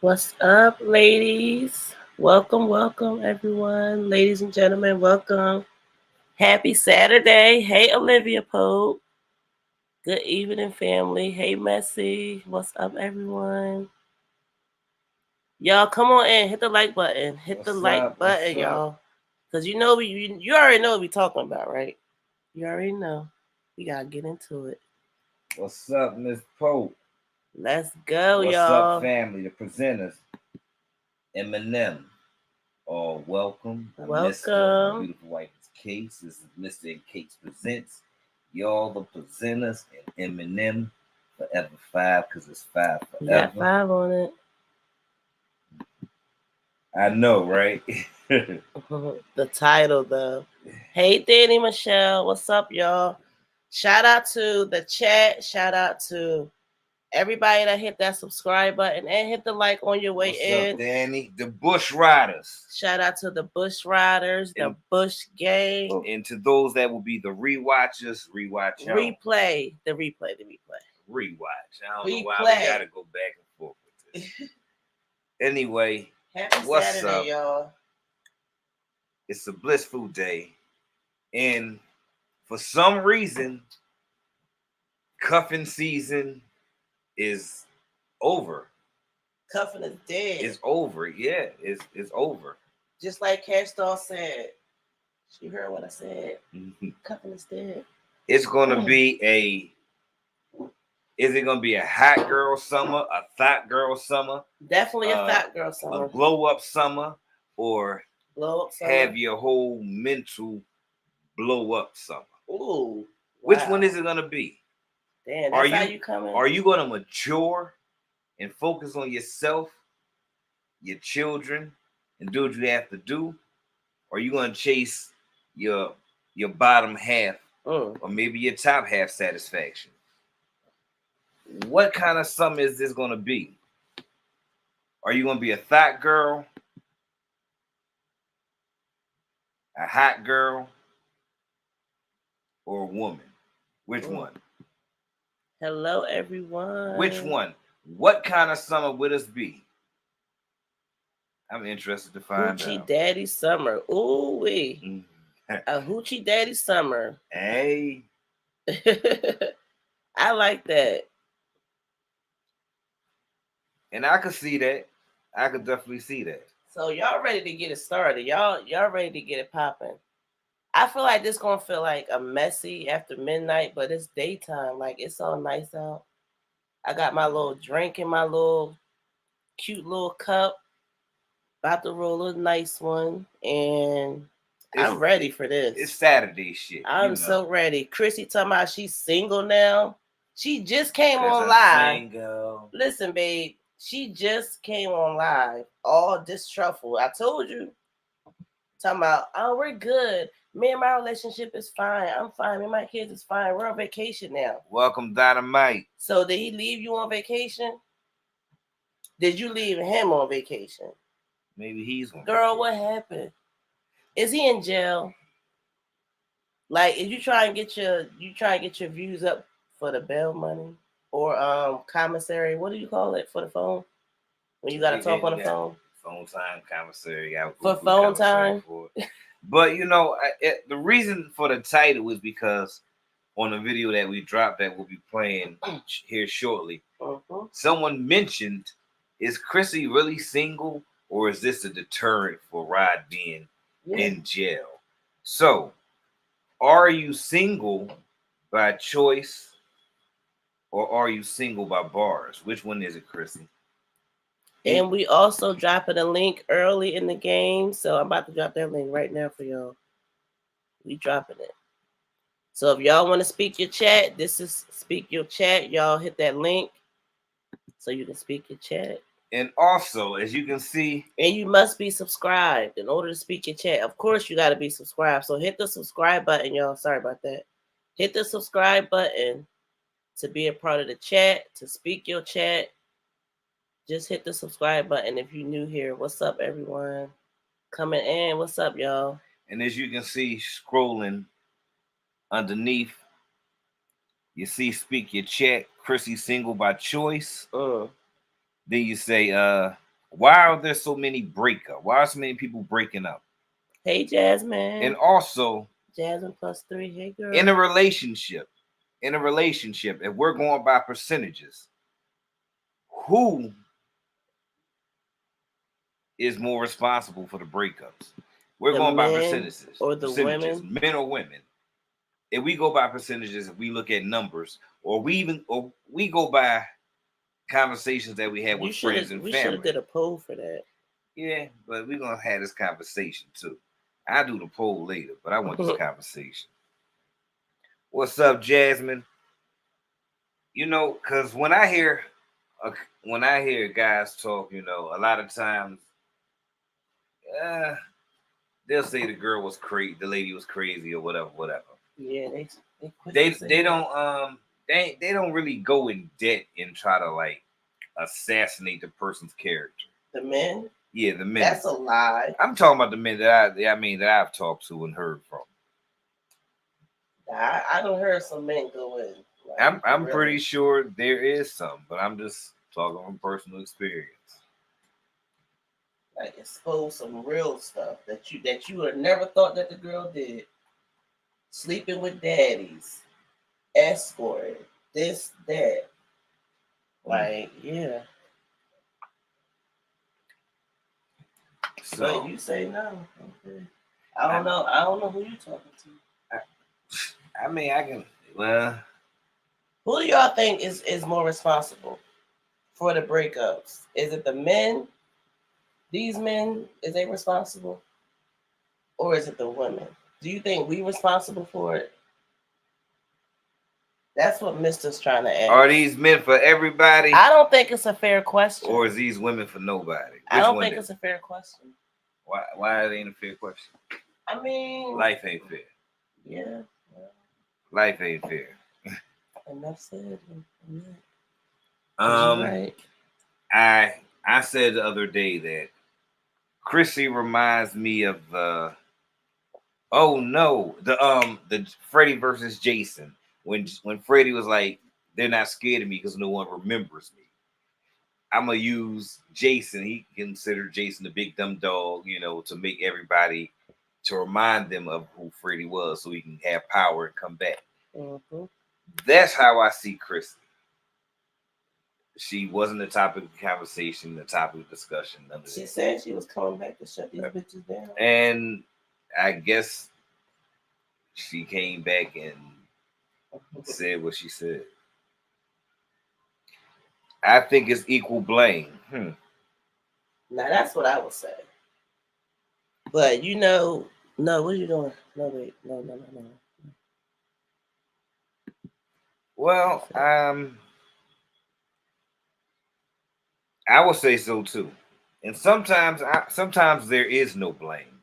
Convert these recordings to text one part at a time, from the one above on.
What's up, ladies? Welcome, welcome, everyone. Ladies and gentlemen, welcome. Happy Saturday. Hey, Olivia Pope. Good evening, family. Hey, Messy. What's up, everyone? Y'all, come on in. Hit the like button. Hit the What's like up? What's button, up? y'all. Because you already know what we talking about, right? You already know. We got to get into it. What's up, Miss Pope? Let's go, What's up, y'all. family? The presenters, Eminem. All welcome. Mr. My Welcome. beautiful wife is Case. This is Mr. and Case Presents. Y'all the presenters and Eminem Forever 5 because it's 5 We got forever. 5 on I know, right? it. The title, though. Hey, Danny Michelle. What's up, y'all? Shout out to the chat. Shout out to everybody that hit that subscribe button and hit the like on your way What's in. up, Danny? The Bush Riders. Shout out to the Bush Riders, the Bush Gang. And to those that will be the rewatchers, rewatch y'all. Replay. The replay. Rewatch. I don't know why Replay. we gotta go back and forth with this. Anyway, Happy what's Saturday, up? y'all. It's a blissful day, and for some reason, cuffing season is over. Cuffing is dead. It's over. Yeah, it's over. Just like Cash Doll said. She heard what I said. Cuffing is dead. It's gonna be a. Is it gonna be a hot girl summer, a thought girl summer? Definitely a thought girl summer. A glow up summer, or blow up summer. Have your whole mental blow up summer. Ooh. Wow. Which one is it gonna be? Damn, that's how you coming? Are you gonna mature and focus on yourself, your children, and do what you have to do? Or are you gonna chase your bottom half, or maybe your top half satisfaction? What kind of summer is this gonna be? Are you gonna be a thought girl, a hot girl, or a woman? Which one? Hello, everyone. Which one? What kind of summer would this be? I'm interested to find Hoochie out. Daddy Summer. Ooh wee. A Hoochie Daddy Summer. Hey. I like that. And I could see that. I could definitely see that. So y'all ready to get it started. Y'all ready to get it popping. I feel like this gonna feel like a messy after midnight, but it's daytime. Like it's all nice out. I got my little drink in my little cute little cup. About to roll a nice one, and I'm ready for this. It's Saturday shit. I'm so ready. Chrissy talking about she's single now. She just came on live. Single. Listen, babe, she just came on live. All distrustful. I told you. Talking about, oh, we're good. Me and my relationship is fine. I'm fine. Me and my kids is fine. We're on vacation now. Welcome, Dynamite. So did he leave you on vacation? Did you leave him on vacation? Maybe he's on Girl, what happened? Is he in jail? Like, if you try and get your views up for the bail money or commissary, what do you call it for the phone? When you gotta talk on the phone? Phone time, commissary. For phone time? But you know, the reason for the title is because on the video that we dropped that we'll be playing here shortly, someone mentioned, is Chrissy really single, or is this a deterrent for Rod being in jail? So, are you single by choice, or are you single by bars? Which one is it, Chrissy? And we also dropping a link early in the game, so I'm about to drop that link right now for y'all. We dropping it. So if y'all want to speak your chat, this is speak your chat. Y'all hit that link so you can speak your chat. And also, as you can see, and you must be subscribed in order to speak your chat. Of course, you got to be subscribed. So hit the subscribe button, y'all. Sorry about that. Hit the subscribe button to be a part of the chat, to speak your chat. Just hit the subscribe button if you're new here. What's up, everyone? Coming in. What's up, y'all? And as you can see, scrolling underneath, you see speak your chat, Chrissy single by choice. Then you say, Why are there so many breakups? Why are so many people breaking up? Hey, Jasmine. And also, Jasmine +3. Hey, girl. in a relationship, if we're going by percentages, who is more responsible for the breakups? We're going by percentages. Or the women? Men or women. If we go by percentages, if we look at numbers, or we go by conversations that we had with friends and family. We should have did a poll for that. Yeah, but we're gonna have this conversation too. I'll do the poll later, but I want this conversation. What's up, Jasmine? You know, because when I hear guys talk, you know, a lot of times they'll say the girl was crazy, the lady was crazy, or whatever. Yeah, they don't really go in debt and try to like assassinate the person's character. The men? Yeah, the men. That's a lie. I'm talking about the men that I've talked to and heard from. I don't heard some men go in. Like, I'm pretty sure there is some, but I'm just talking from personal experience. Like expose some real stuff that you would have never thought that the girl did. Sleeping with daddies, escorting, this, that. Like, yeah. So you say no. Okay. I don't know who you're talking to. I mean, I can. Well, who do y'all think is more responsible for the breakups? Is it the men? These men, is they responsible? Or is it the women? Do you think we responsible for it? That's what Mister's trying to ask. Are these men for everybody? I don't think it's a fair question. Or is these women for nobody? I don't think it's a fair question. Why it ain't a fair question? I mean, life ain't fair. Yeah. Life ain't fair. Enough said. Right. I said the other day that Chrissy reminds me of the Freddy versus Jason when Freddy was like, they're not scared of me because no one remembers me. I'm gonna use Jason. He considered Jason the big dumb dog, you know, to make everybody to remind them of who Freddy was, so he can have power and come back. Mm-hmm. That's how I see Chrissy. She wasn't the topic of conversation, the topic of discussion. She said she was coming back to shut these bitches down. And I guess she came back and said what she said. I think it's equal blame. Now that's what I would say. But you know, no, what are you doing? No, wait, no. Well, I would say so too. And sometimes there is no blame.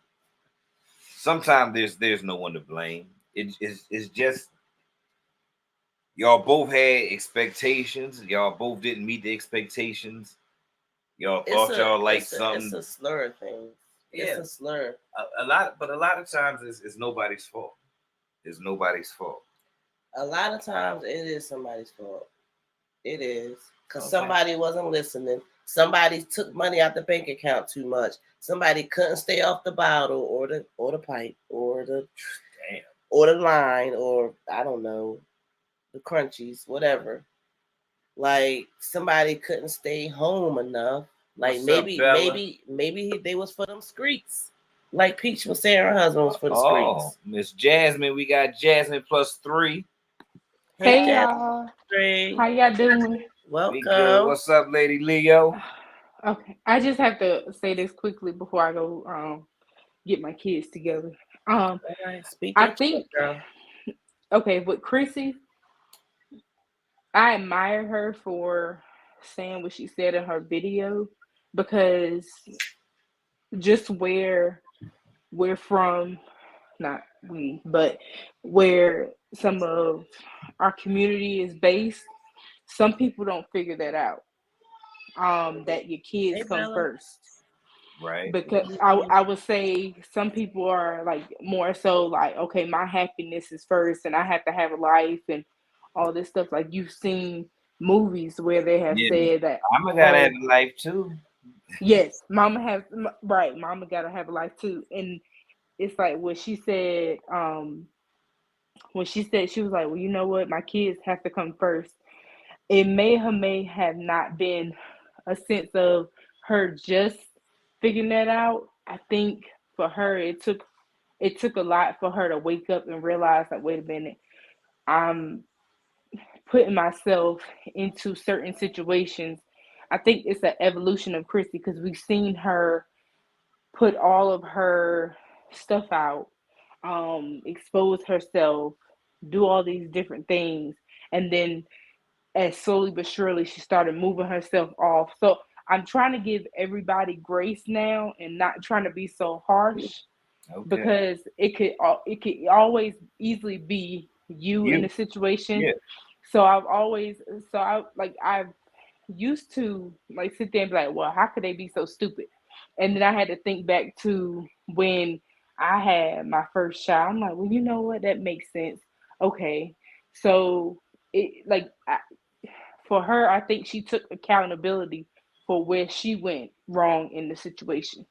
Sometimes there's no one to blame. It's just y'all both had expectations. Y'all both didn't meet the expectations. Y'all thought y'all liked something. It's a slur thing. Yeah. It's a slur. A lot of times it's nobody's fault. It's nobody's fault. A lot of times it is somebody's fault. It is. Because somebody wasn't listening. Somebody took money out the bank account too much. Somebody couldn't stay off the bottle or the pipe or the line or I don't know, the crunchies, whatever. Like somebody couldn't stay home enough. Like maybe they was for them streets. Like Peach was saying her husband was for the streets. Miss Jasmine, we got Jasmine +3. Hey y'all. How y'all doing? Welcome. What's up, Lady Leo? Okay. I just have to say this quickly before I go get my kids together. I think with Chrissy, I admire her for saying what she said in her video because just where we're from, not we, but where some of our community is based, some people don't figure that out. That your kids come first. Right. Because I would say some people are like more so like, okay, my happiness is first and I have to have a life and all this stuff. Like you've seen movies where they have said that I'm gonna have a life too. Yes, mama has right. Mama gotta have a life too, and it's like what she said. When she said she was like, well, you know what, my kids have to come first. It may have not been a sense of her just figuring that out. I think for her, it took a lot for her to wake up and realize like, wait a minute, I'm putting myself into certain situations. I think it's an evolution of Chrissy because we've seen her put all of her stuff out, expose herself, do all these different things, and then as slowly but surely she started moving herself off. So I'm trying to give everybody grace now and not trying to be so harsh because it could always easily be you in a situation. Yeah. So I've used to like sit there and be like, well, how could they be so stupid? And then I had to think back to when I had my first child. I'm like, well, you know what? That makes sense. Okay, so it like for her, I think she took accountability for where she went wrong in the situation.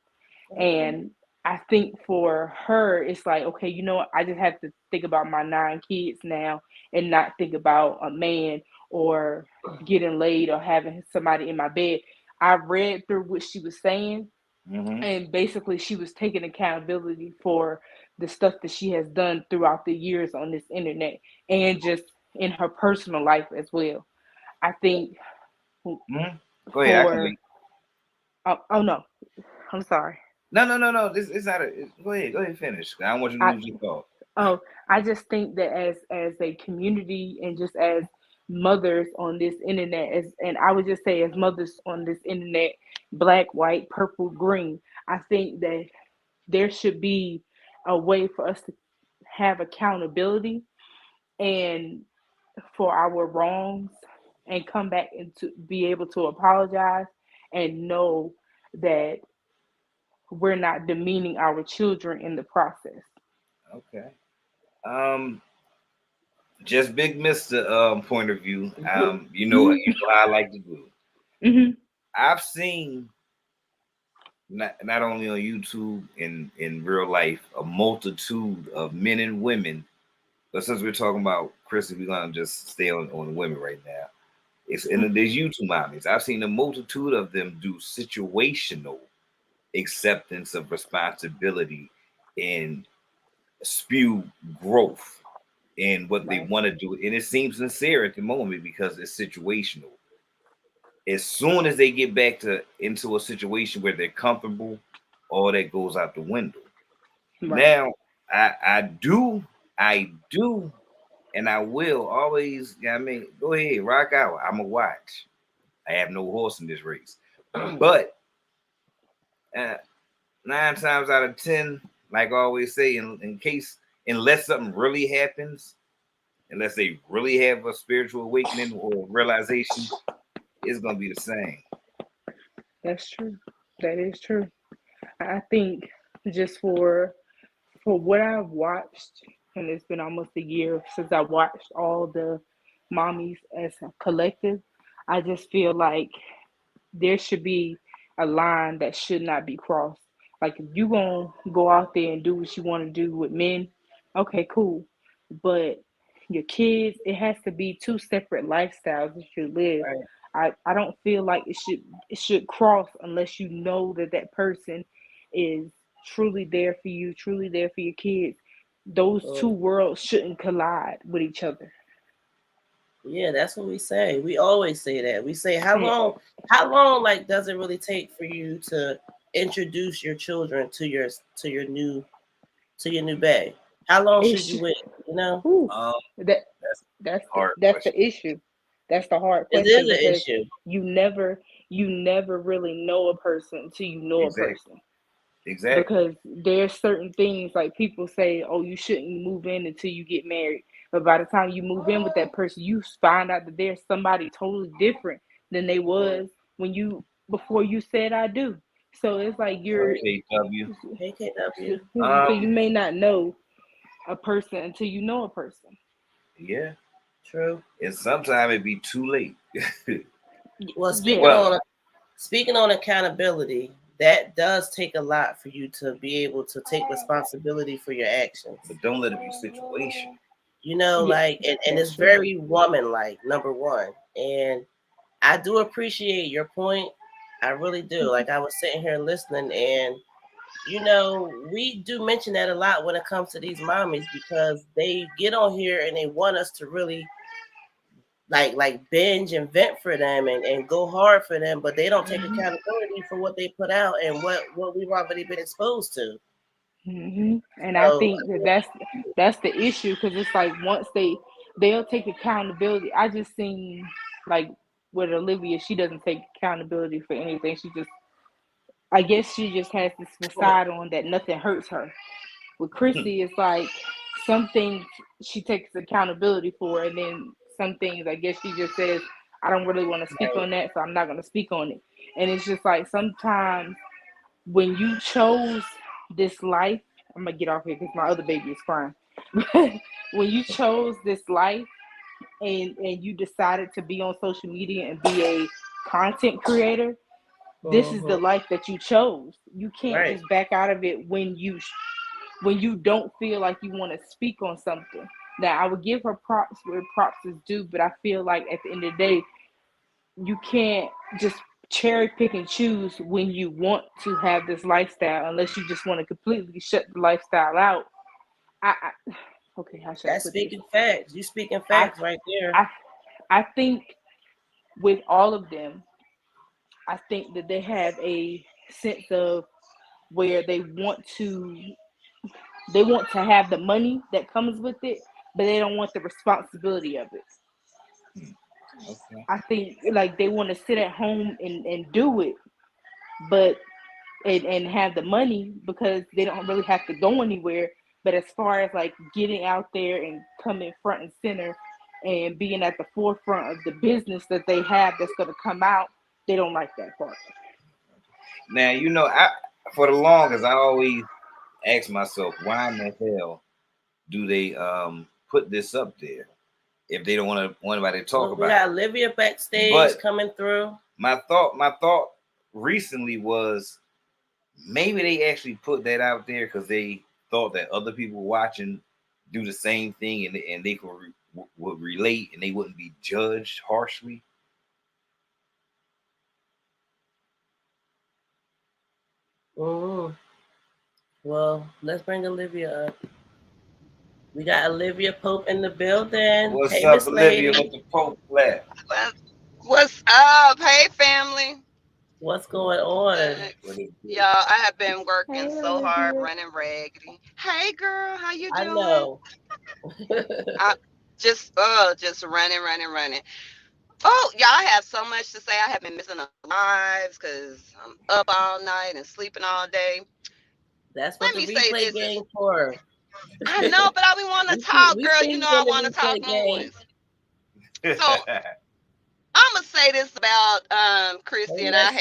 And I think for her, it's like, okay, you know what? I just have to think about my 9 kids now and not think about a man or getting laid or having somebody in my bed. I read through what she was saying, and basically she was taking accountability for the stuff that she has done throughout the years on this internet and just in her personal life as well. I think Go ahead. for oh no, I'm sorry. No. This is not a. Go ahead. Go ahead. Finish. I don't want you to I lose your thought. Oh, I just think that as a community and just as mothers on this internet, as and I would just say as mothers on this internet, black, white, purple, green, I think that there should be a way for us to have accountability and for our wrongs and come back and to be able to apologize and know that we're not demeaning our children in the process. Okay. Um, just big Mister point of view. You know how I like to do. Mm-hmm. I've seen not only on YouTube in real life a multitude of men and women, but since we're talking about Chrissy, we're gonna just stay on women right now. It's and there's YouTube mommies. I've seen a multitude of them do situational acceptance of responsibility and spew growth in what they want to do. And it seems sincere at the moment because it's situational. As soon as they get back into a situation where they're comfortable, all that goes out the window. Right. Now, I do, and I will always. I mean, go ahead, rock out. I'm a watch. I have no horse in this race, but 9 times out of 10, like I always say, unless something really happens, unless they really have a spiritual awakening or realization, it's gonna be the same. That's true. That is true. I think just for what I've watched, and it's been almost a year since I watched all the mommies as a collective, I just feel like there should be a line that should not be crossed. Like if you gonna go out there and do what you want to do with men, okay, cool. But your kids, it has to be two separate lifestyles that you live. Right. I don't feel like it should cross unless you know that that person is truly there for you, truly there for your kids. Those two worlds shouldn't collide with each other. Yeah, that's what we say. We always say that. We say how long like does it really take for you to introduce your children to your new bae? How long should you wait? You know? That's hard that's the issue. That's the hard It question is an because issue. you never really know a person until you know a person. Exactly. Because there's certain things like people say, oh, you shouldn't move in until you get married. But by the time you move in with that person, you find out that there's somebody totally different than they was when you before you said I do. So it's like you're KW. so you may not know a person until you know a person. Yeah. True. And sometimes it be too late. Well, speaking on speaking on accountability, that does take a lot for you to be able to take responsibility for your actions. But don't let it be situation. You know, like, and it's very woman like, number one. And I do appreciate your point. I really do. Like, I was sitting here listening, and you know, we do mention that a lot when it comes to these mommies, because they get on here and they want us to really like binge and vent for them and go hard for them, but they don't take accountability for what they put out and what we've already been exposed to. And so, I think that's the issue, because it's like once they'll take accountability. I just seen like with Olivia, she doesn't take accountability for anything. She just, I guess she just has this facade on that nothing hurts her. With Chrissy, it's like some things she takes accountability for, and then some things I guess she just says, I don't really want to speak on that, so I'm not going to speak on it. And it's just like sometimes when you chose this life, I'm going to get off here because my other baby is crying. When you chose this life and you decided to be on social media and be a content creator, this is the life that you chose. You can't just back out of it when you don't feel like you want to speak on something. Now, I would give her props where props is due, but I feel like at the end of the day, you can't just cherry pick and choose when you want to have this lifestyle, unless you just want to completely shut the lifestyle out. Okay, how should that's speaking facts. You speaking facts right there. I think with all of them, I think that they have a sense of where they want to have the money that comes with it, but they don't want the responsibility of it. Okay. I think like they want to sit at home and do it, but and have the money because they don't really have to go anywhere. But as far as like getting out there and coming front and center and being at the forefront of the business that they have that's going to come out, they don't like that part. Now, you know, for the longest, I always ask myself, why in the hell do they put this up there if they don't want anybody to talk about it? We got Olivia backstage coming through. My thought recently was maybe they actually put that out there because they thought that other people watching do the same thing and they would relate and they wouldn't be judged harshly. Well, let's bring Olivia up. We got Olivia Pope in the building. What's up, Olivia, with the Pope left? What's up? Hey, family. What's going on? Y'all, I have been working so hard, running raggedy. Hey, girl, how you doing? I know. Just running. Oh, y'all, I have so much to say. I have been missing lives because I'm up all night and sleeping all day. That's what the replay game for. I know, but I be want to talk, girl. You know I want to talk more. So I'm gonna say this about Chrissy, and I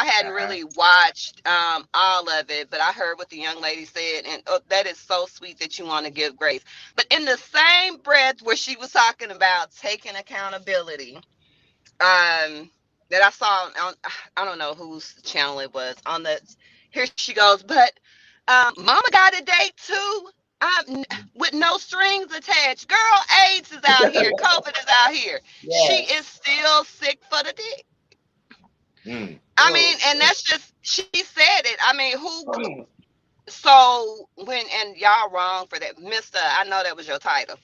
hadn't really watched all of it, but I heard what the young lady said, and that is so sweet that you want to give grace. But in the same breath where she was talking about taking accountability, that I saw on, I don't know whose channel it was, on the, here she goes, but mama got a date too, with no strings attached. Girl, AIDS is out here, COVID is out here. Yes. She is still sick for the dick. I mean, and that's just, she said it. I mean, who? So when, and y'all wrong for that, Mister. I know that was your title.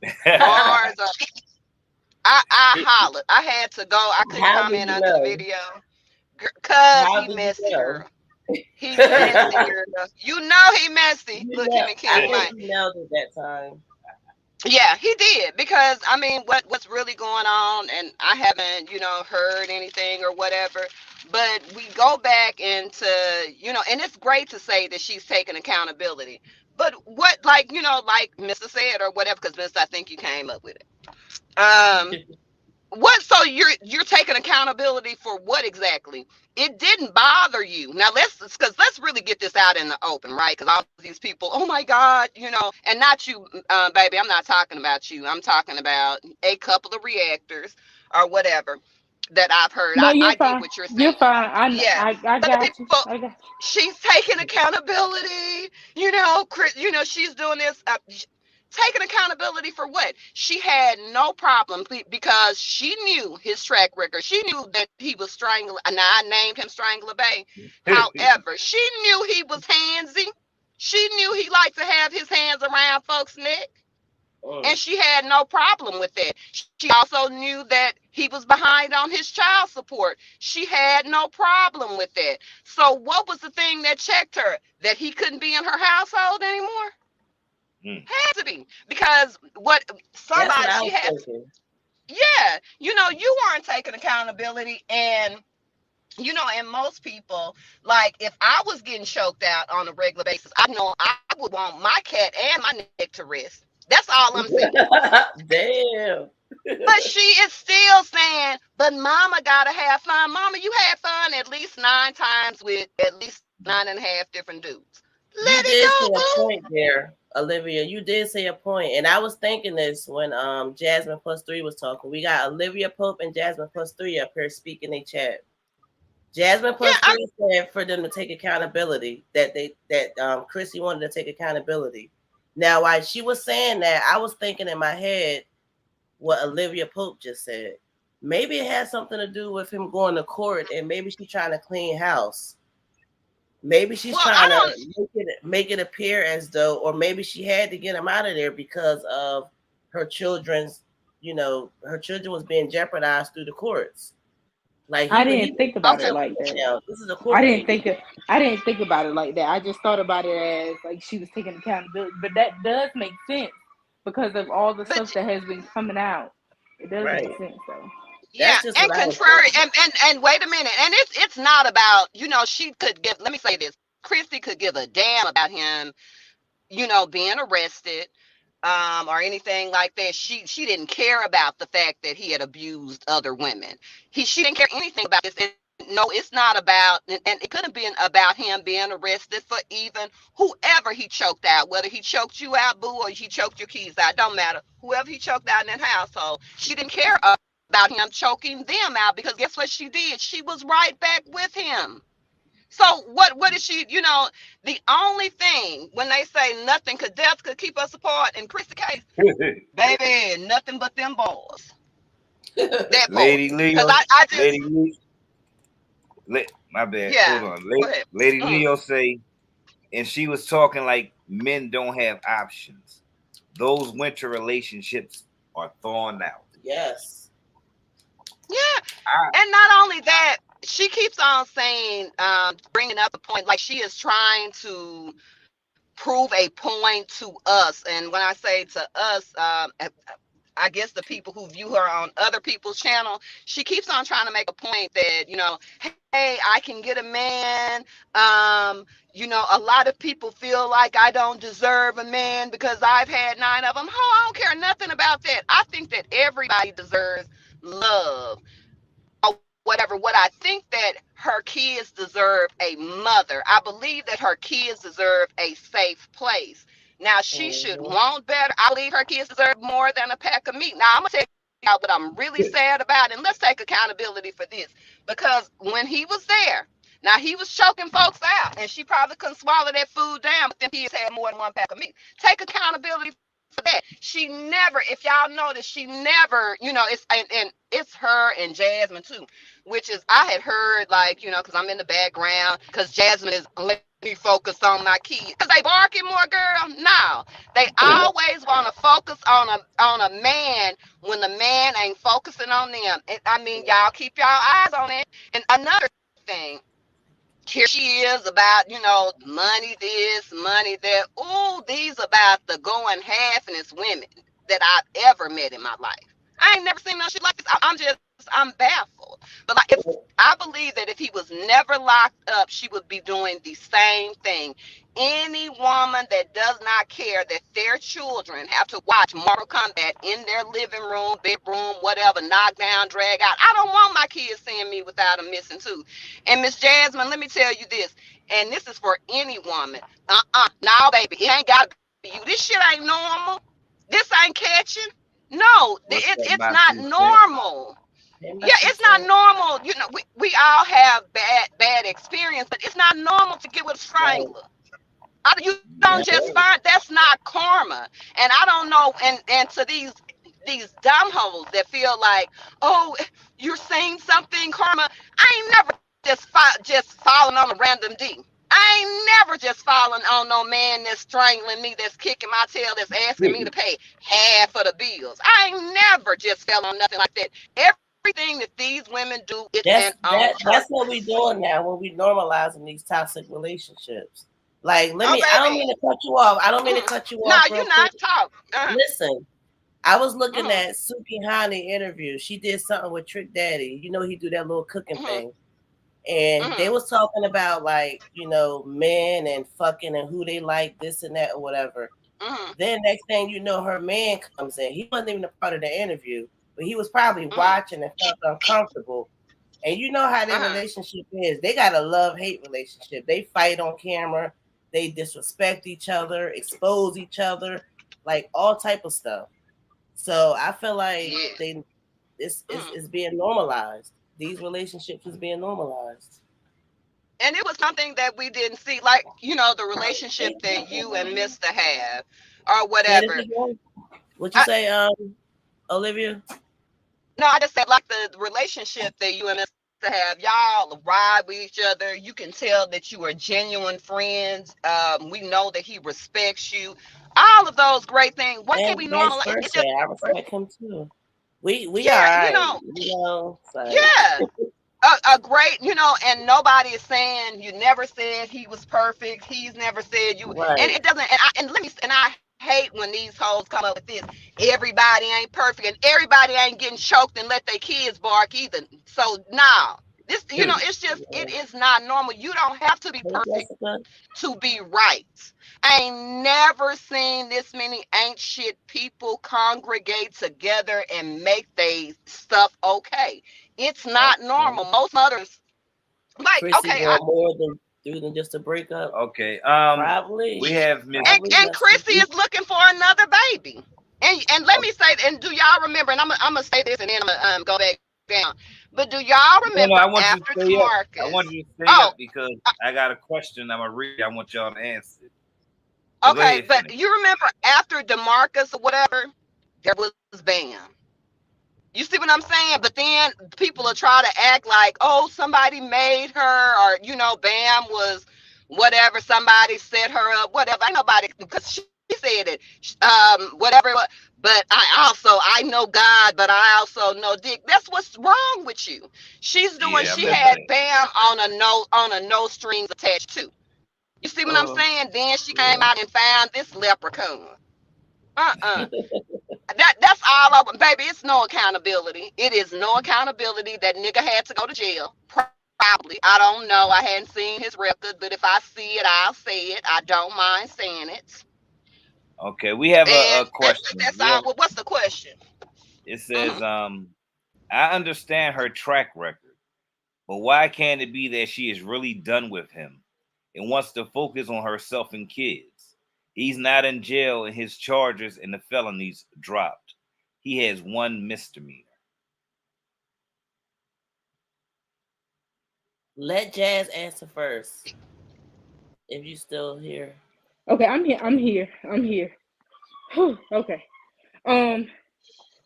Bars of, I hollered. I had to go. I couldn't comment under the video because he messy, girl. He messy, girl. You know he messy. Look, him and King Mike. He nailed it that time. Yeah, he did, because I mean, what's really going on, and I haven't, heard anything or whatever, but we go back into, and it's great to say that she's taking accountability, but what, like Mr. said or whatever, because Mr., I think you came up with it. What? So you're taking accountability for what exactly? It didn't bother you. Now let's really get this out in the open, right? Because all these people, oh my God, and not you, baby. I'm not talking about you. I'm talking about a couple of reactors or whatever. that I've heard. No, I you're get fine. what you're You're saying. fine. Yeah, I but the got you. people, I got. she's taking accountability. She's doing this. Taking accountability for what? She had no problem because she knew his track record. She knew that he was strangling, and I named him Strangler Bay. However, she knew he was handsy. She knew he liked to have his hands around folks' neck. And she had no problem with that. She also knew that he was behind on his child support. She had no problem with that. So what was the thing that checked her? That he couldn't be in her household anymore? Had to be. Because what somebody she had. Yeah, you weren't taking accountability. And and most people, like if I was getting choked out on a regular basis, I know I would want my cat and my neck to rest. That's all I'm saying. Damn. But she is still saying, but mama gotta have fun. Mama, you had fun at least 9 times with at least 9.5 different dudes. Let you it did go, say a point there, Olivia. You did say a point, and I was thinking this when Jasmine Plus 3 was talking. We got Olivia Pope and Jasmine Plus 3 up here speaking in chat. Jasmine Plus 3 said for them to take accountability, that Chrissy wanted to take accountability. Now, while she was saying that, I was thinking in my head what Olivia Pope just said. Maybe it has something to do with him going to court, and maybe she's trying to clean house. Maybe she's trying to make it appear as though, or maybe she had to get him out of there because of her children's, her children was being jeopardized through the courts. Like I didn't think about it like that. This is a I didn't think about it like that. I just thought about it as like she was taking accountability. But that does make sense because of all the stuff that has been coming out. It does make sense though. Yeah, and contrary, and wait a minute, and it's not about, she could give, let me say this, Chrissy could give a damn about him, being arrested, or anything like that. She didn't care about the fact that he had abused other women. She didn't care anything about this. No, it's not about, and it couldn't be about him being arrested for even whoever he choked out, whether he choked you out, boo, or he choked your kids out, don't matter. Whoever he choked out in that household, she didn't care about him choking them out, because guess what she did? She was right back with him. So what is she, the only thing when they say nothing death could keep us apart in Chrissy's case, baby, nothing but them balls. That Lady Leo, I just, Lady Leo, my bad. Yeah, hold on. Lady Leo say, and she was talking like men don't have options. Those winter relationships are thawing out. Yes. Yeah, and not only that, she keeps on saying, bringing up a point, like she is trying to prove a point to us. And when I say to us, I guess the people who view her on other people's channel, she keeps on trying to make a point that, hey, I can get a man. A lot of people feel like I don't deserve a man because I've had 9 of them. Oh, I don't care nothing about that. I think that everybody deserves love. Whatever. What I think that her kids deserve a mother. I believe that her kids deserve a safe place. Now, she should want better. I believe her kids deserve more than a pack of meat. Now, I'm going to tell y'all what I'm really sad about, and let's take accountability for this. Because when he was there, now he was choking folks out, and she probably couldn't swallow that food down, but then kids had more than 1 pack of meat. Take accountability for that. She never, if y'all notice, she never, it's and it's her and Jasmine too, which is, I had heard, like, because I'm in the background, because Jasmine is, let me focus on my kids, because they barking more, girl. No, they always want to focus on a man when the man ain't focusing on them. And, y'all keep y'all eyes on it. And another thing, here she is about, money this, money that. Oh, these about the going half and it's women that I've ever met in my life. I ain't never seen no shit like this. I'm baffled. But like, I believe that if he was never locked up, she would be doing the same thing. Any woman that does not care that their children have to watch Mortal Kombat in their living room, bedroom, whatever, knock down, drag out. I don't want my kids seeing me without a missing tooth. And Miss Jasmine, let me tell you this, and this is for any woman. No, baby, it ain't got to be you. This shit ain't normal. This ain't catching. No, it's not normal. it's not normal. You know, we all have bad experience, but it's not normal to get with a strangler. You don't just find that's not karma. And I don't know. And to these dumb hoes that feel like, oh, you're saying something karma. I ain't never just falling on a random D. I ain't never just falling on no man that's strangling me, that's kicking my tail, that's asking me to pay half of the bills. I ain't never just fell on nothing like that. Everything that these women do is that's what we doing now when we normalizing these toxic relationships. Like, I don't mean to cut you off. No, you're not talking. Listen, I was looking at Suki Hani interview. She did something with Trick Daddy. You know, he do that little cooking thing. And they was talking about, like, you know, men and fucking and who they like, this and that or whatever. Then next thing you know, her man comes in. He wasn't even a part of the interview, but he was probably watching and felt uncomfortable. And you know how their relationship is. They got a love-hate relationship. They fight on camera. They disrespect each other, expose each other, like all type of stuff. So I feel like it's being normalized. These relationships is being normalized. And it was something that we didn't see, like, you know, the relationship that you and Mr. have or whatever. What you say, Olivia? No, I just said, like, the relationship that you and Mr. have, y'all ride with each other. You can tell that you are genuine friends. We know that he respects you. All of those great things. What can we normalize? I respect him too. We are, a great, you know, and nobody is saying you never said he was perfect. He's never said you, and it doesn't. And I hate when these hoes come up with this. Everybody ain't perfect, and everybody ain't getting choked and let their kids bark either. So nah, this, you know, it's just it is not normal. You don't have to be perfect to be right. I ain't never seen this many ain't shit people congregate together and make they stuff okay. It's not normal. Most mothers, like, Chrissy more than just a breakup. Okay. Probably. We have Miss and Chrissy is looking for another baby. And let me say, and do y'all remember? And I'm gonna say this, and then I'm gonna go back down. But do y'all remember after DeMarcus? I want you to stay up because I got a question. I'm gonna read. I want y'all to answer. Okay, but you remember after DeMarcus or whatever, there was Bam. You see what I'm saying? But then people will try to act like, oh, somebody made her, or, you know, Bam was whatever, somebody set her up, whatever. Ain't nobody, because she said it, whatever. But I know God, but I also know Dick. That's what's wrong with you. She's doing. She had Bam on a no strings attached too. You see what I'm saying? Then she came out and found this leprechaun. That's all over, baby. It's no accountability. It is no accountability. That nigga had to go to jail. Probably. I don't know. I hadn't seen his record, but if I see it, I'll say it. I don't mind saying it. Okay, we have a question. That's all. Well, what's the question? It says, I understand her track record, but why can't it be that she is really done with him and wants to focus on herself and kids? He's not in jail and his charges and the felonies dropped. He has one misdemeanor. Let Jazz answer first. If you still here. Okay, I'm here. Whew, okay. Want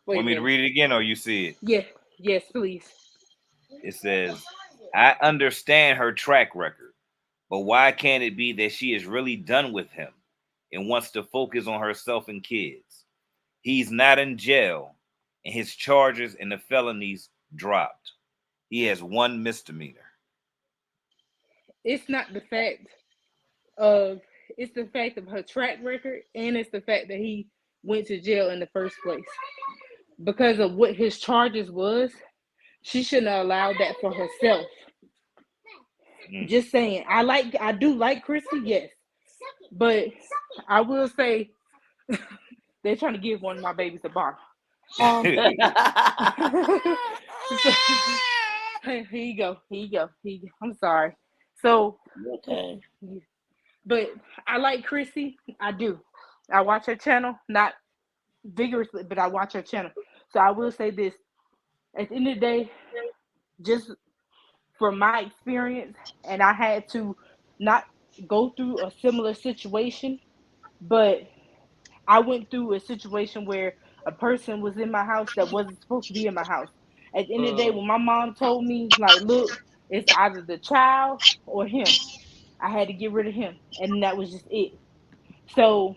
me to read it again or you see it? Yeah. Yes, please. It says, I understand her track record, but why can't it be that she is really done with him and wants to focus on herself and kids? He's not in jail and his charges and the felonies dropped. He has one misdemeanor. It's not the fact of, it's the fact of her track record, and it's the fact that he went to jail in the first place. Because of what his charges was, she shouldn't have allowed that for herself. Just saying. I do like Chrissy, yes. But I will say they're trying to give one of my babies a bar. Here you go. I'm sorry. So, okay. But I like Chrissy. I do. I watch her channel, not vigorously, but I watch her channel. So I will say this. at the end of the day, just from my experience, and I had to not go through a similar situation, but I went through a situation where a person was in my house that wasn't supposed to be in my house. At the end of the day, when my mom told me, like, look, it's either the child or him, I had to get rid of him, and that was just it. So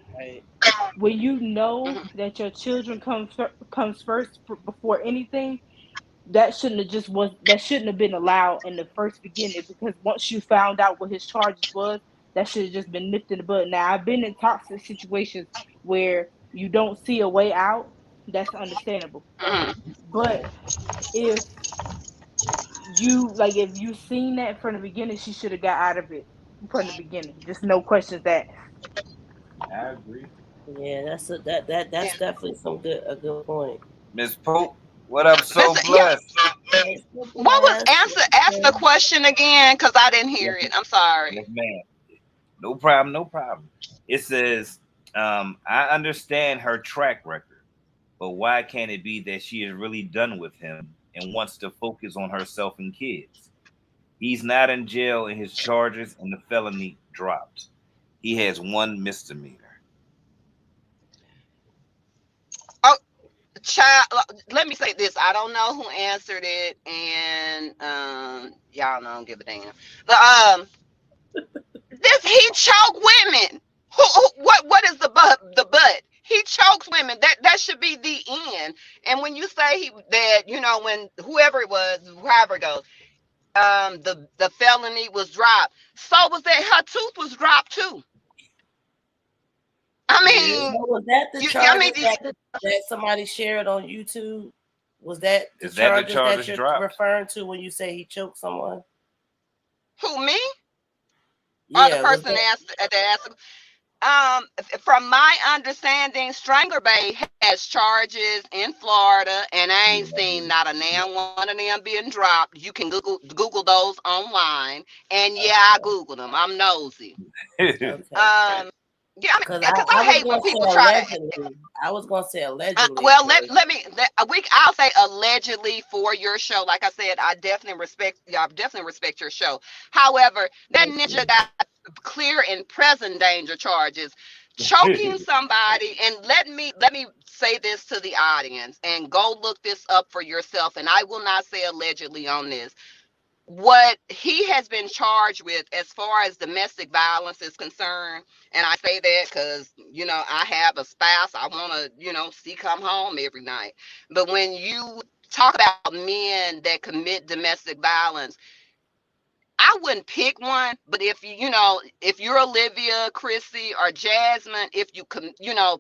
when you know that your children comes first before anything, that shouldn't have been allowed in the first beginning, because once you found out what his charges was, that should have just been nipped in the bud. Now, I've been in toxic situations where you don't see a way out. That's understandable. But if you seen that from the beginning, she should have got out of it from the beginning. Just no questions asked. I agree. Yeah, that's definitely a good point. Miss Pope, what up? So blessed. What was ask the question again? Because I didn't hear it. I'm sorry. Yes, ma'am. No problem. It says, I understand her track record, but why can't it be that she is really done with him and wants to focus on herself and kids? He's not in jail and his charges and the felony dropped. He has one misdemeanor. Oh, child, let me say this. I don't know who answered it, and y'all don't give a damn. But he choked women. What is the butt? He chokes women. That should be the end. And when you say when whoever it was, however it goes, the felony was dropped. So was that her tooth was dropped too. I mean, was that the charge that somebody shared on YouTube? Was that the charges that you're referring to when you say he choked someone? Who, me? Yeah, or the person that asked? From my understanding, Strangler Bay has charges in Florida, and I ain't seen not a damn one of them being dropped. You can Google those online, and yeah, I Googled them. I'm nosy. Okay. Yeah, because I hate when people try to. I was gonna say allegedly. Well, I'll say allegedly for your show. Like I said, I definitely respect your show. However, that ninja got clear and present danger charges, choking somebody. And let me say this to the audience, and go look this up for yourself. And I will not say allegedly on this. What he has been charged with as far as domestic violence is concerned, and I say that because, I have a spouse I want to, see come home every night. But when you talk about men that commit domestic violence, I wouldn't pick one, but if you're Olivia, Chrissy, or Jasmine, if you can,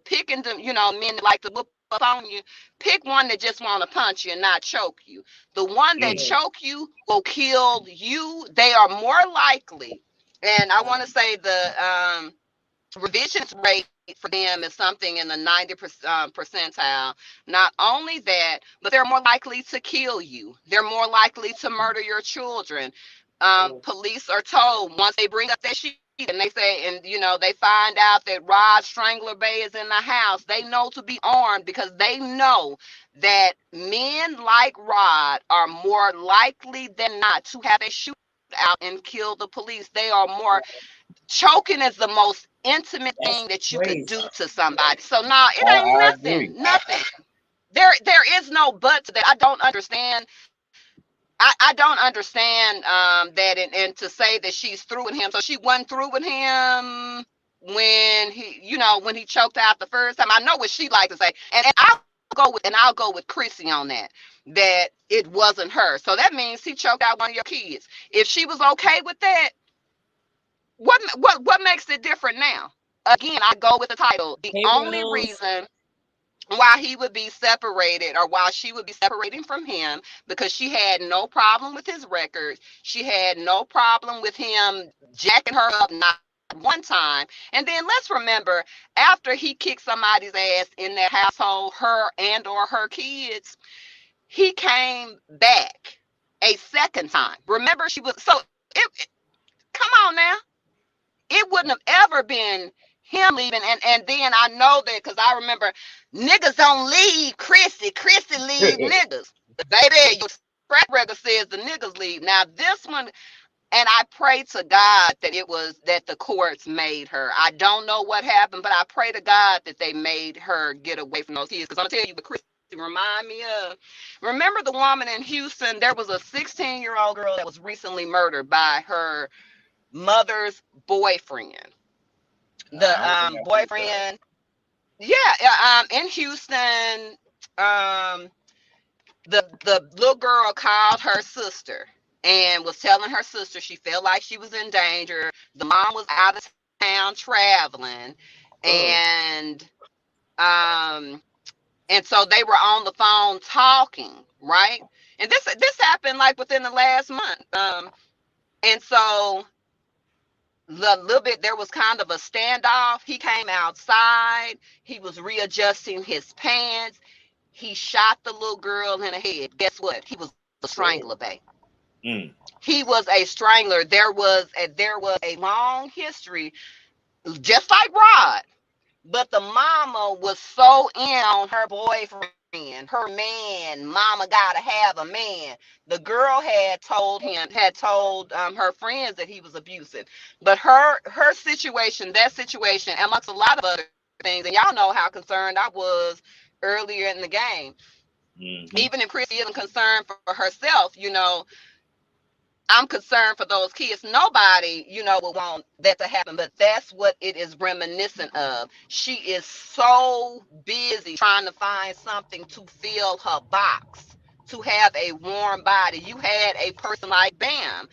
picking them, men that like to whoop up on you, pick one that just want to punch you and not choke you. The one that choke you will kill you. They are more likely, and I want to say the revisions rate for them is something in the 90th percentile. Not only that, but they're more likely to kill you. They're more likely to murder your children. Police are told once they bring up that sheet and they say, and they find out that Rod Strangler Bay is in the house, they know to be armed, because they know that men like Rod are more likely than not to have a shootout and kill the police. They are more. Choking is the most intimate thing that you could do to somebody. So now it ain't nothing. There is no but to that. I don't understand. I don't understand that, and to say that she's through with him. So she wasn't through with him when he choked out the first time. I know what she like to say, and I'll go with Chrissy on that it wasn't her. So that means he choked out one of your kids. If she was okay with that, what makes it different now? Again, I go with the title. The only reason why he would be separated, or why she would be separating from him, because she had no problem with his records. She had no problem with him jacking her up, not one time. And then let's remember, after he kicked somebody's ass in their household, her and or her kids, he came back a second time. Remember, come on now. It wouldn't have ever been him leaving, and then I know that because I remember niggas don't leave Chrissy leave niggas. baby, your track record says the niggas leave. Now this one, and I pray to God that it was that the courts made her. I don't know what happened, but I pray to God that they made her get away from those kids. Because I'm gonna tell you, the Christy remind me of. Remember the woman in Houston? There was a 16-year-old girl that was recently murdered by her mother's boyfriend. The boyfriend, yeah, in Houston, the little girl called her sister and was telling her sister she felt like she was in danger. The mom was out of town traveling, and so they were on the phone talking, right? And this happened like within the last month. And so the little bit there was kind of a standoff. He came outside. He was readjusting his pants. He shot the little girl in the head. Guess what? He was a strangler, babe. He was a strangler. There was a long history, just like Rod. But the mama was so in on her boyfriend, her man. Mama gotta have a man. The girl had told her friends that he was abusive. But her situation, that situation, amongst a lot of other things, and y'all know how concerned I was earlier in the game. Even if Chrissy isn't concerned for herself, I'm concerned for those kids. Nobody, would want that to happen, but that's what it is reminiscent of. She is so busy trying to find something to fill her box, to have a warm body. You had a person like Bam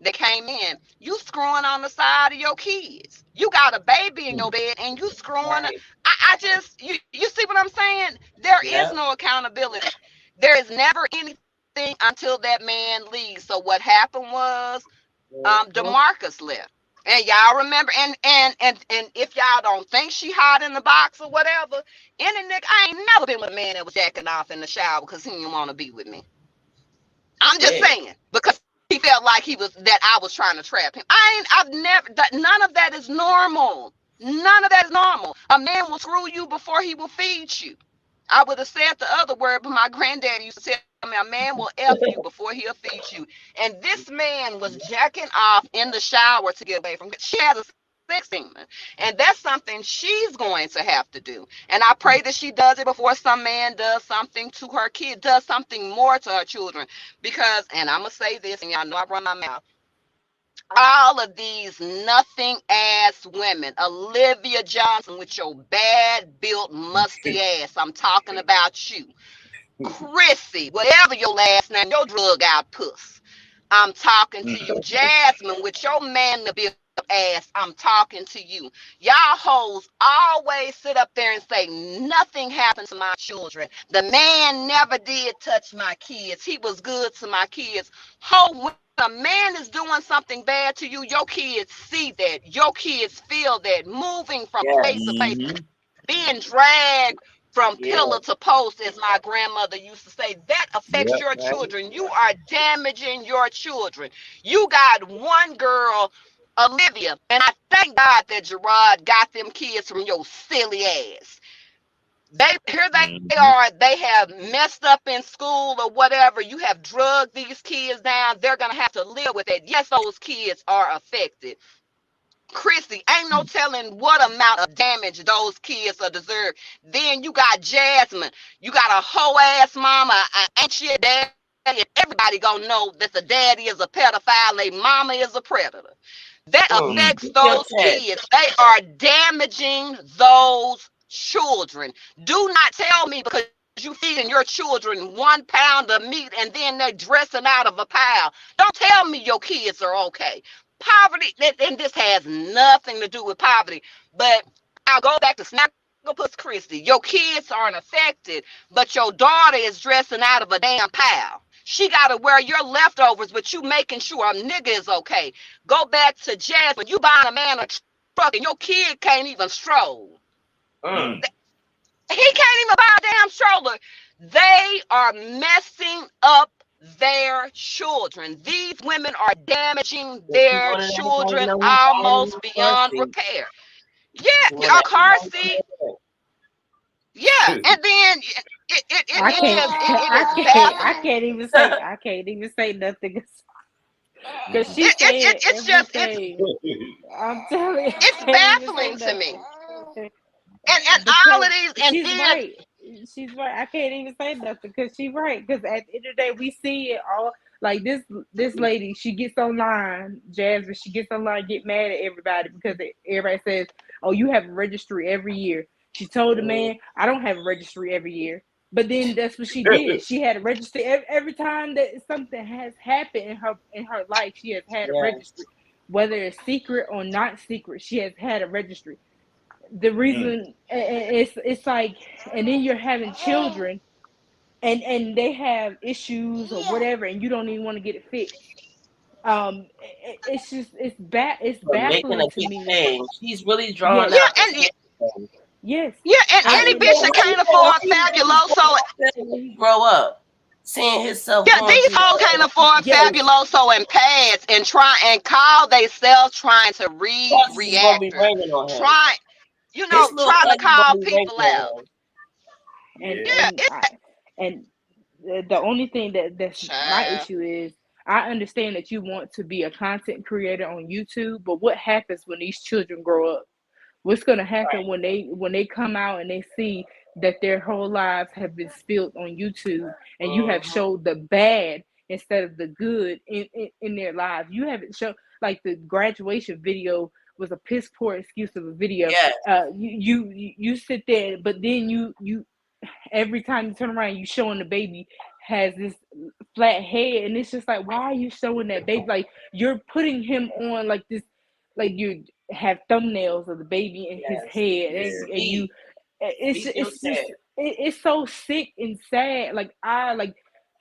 that came in. You screwing on the side of your kids. You got a baby in your bed and you screwing. Right. I just, you see what I'm saying? There is no accountability. There is never anything until that man leaves. So what happened was DeMarcus left. And y'all remember, and if y'all don't think she hot in the box or whatever, any nigga, I ain't never been with a man that was jacking off in the shower because he didn't want to be with me. I'm just saying, because he felt like that I was trying to trap him. None of that is normal. None of that is normal. A man will screw you before he will feed you. I would have said the other word, but my granddaddy used to tell me a man will F you before he'll feed you. And this man was jacking off in the shower to get away from it. She has a sex demon. And that's something she's going to have to do. And I pray that she does it before some man does something to her kid, does something more to her children. Because, and I'm going to say this, and y'all know I run my mouth, all of these nothing ass women, Olivia Johnson with your bad built musty ass, I'm talking about you. Chrissy, whatever your last name, your drug out puss, I'm talking to you. Jasmine with your man to build ass, I'm talking to you. Y'all hoes always sit up there and say nothing happened to my children. The man never did touch my kids. He was good to my kids. Ho, a man is doing something bad to you, your kids see that, your kids feel that, moving from place to place, being dragged from pillar to post, as my grandmother used to say, that affects your children. You are damaging your children. You got one girl, Olivia, and I thank God that Gerard got them kids from your silly ass. They are, they have messed up in school or whatever. You have drugged these kids down. They're going to have to live with it. Yes, those kids are affected. Chrissy, ain't no telling what amount of damage those kids are deserved. Then you got Jasmine. You got a whole ass mama, ain't she a daddy? Everybody gonna know that the daddy is a pedophile, a mama is a predator. That affects those kids. They are damaging those children. Do not tell me because you feeding your children 1 pound of meat and then they're dressing out of a pile. Don't tell me your kids are okay. Poverty, and this has nothing to do with poverty, but I'll go back to Snagglepuss Christy. Your kids aren't affected, but your daughter is dressing out of a damn pile. She got to wear your leftovers, but you making sure a nigga is okay. Go back to Jasmine. You buying a man a truck and your kid can't even stroll. He can't even buy a damn stroller. They are messing up their children. These women are damaging their children almost beyond repair. Yeah, a car seat. Yeah, and then I can't even say nothing because she said everything. I'm telling you, it's baffling to me. And all of these, and she's then right. She's right. I can't even say nothing because she's right. Because at the end of the day, we see it all. Like this lady, she gets online, Jasmine. She gets online, get mad at everybody because everybody says, "Oh, you have a registry every year." She told the man, "I don't have a registry every year." But then that's what she did. She had a registry every time that something has happened in her life. She has had a registry, whether it's secret or not secret. She has had a registry. The reason it's like, and then you're having children, and they have issues or whatever, and you don't even want to get it fixed. It's just it's baffling to me. Change. She's really Yes. drawing out. Yes. Yeah, and any bitch that can't afford Fabuloso when he grow up, seeing himself. Yeah, these hoes can't afford Fabuloso and pads and try and call theyself trying to read reactors. Try to call people out. And the only thing that's my issue is I understand that you want to be a content creator on YouTube, but what happens when these children grow up? What's going to happen when they come out and they see that their whole lives have been spilled on YouTube, and you have showed the bad instead of the good in their lives? You haven't shown, like, the graduation video was a piss poor excuse of a video. You sit there, but then you every time you turn around, you showing the baby has this flat head, and it's just like, why are you showing that baby? Like, you're putting him on like this, like you have thumbnails of the baby in his head, and you, it's so sick and sad. Like,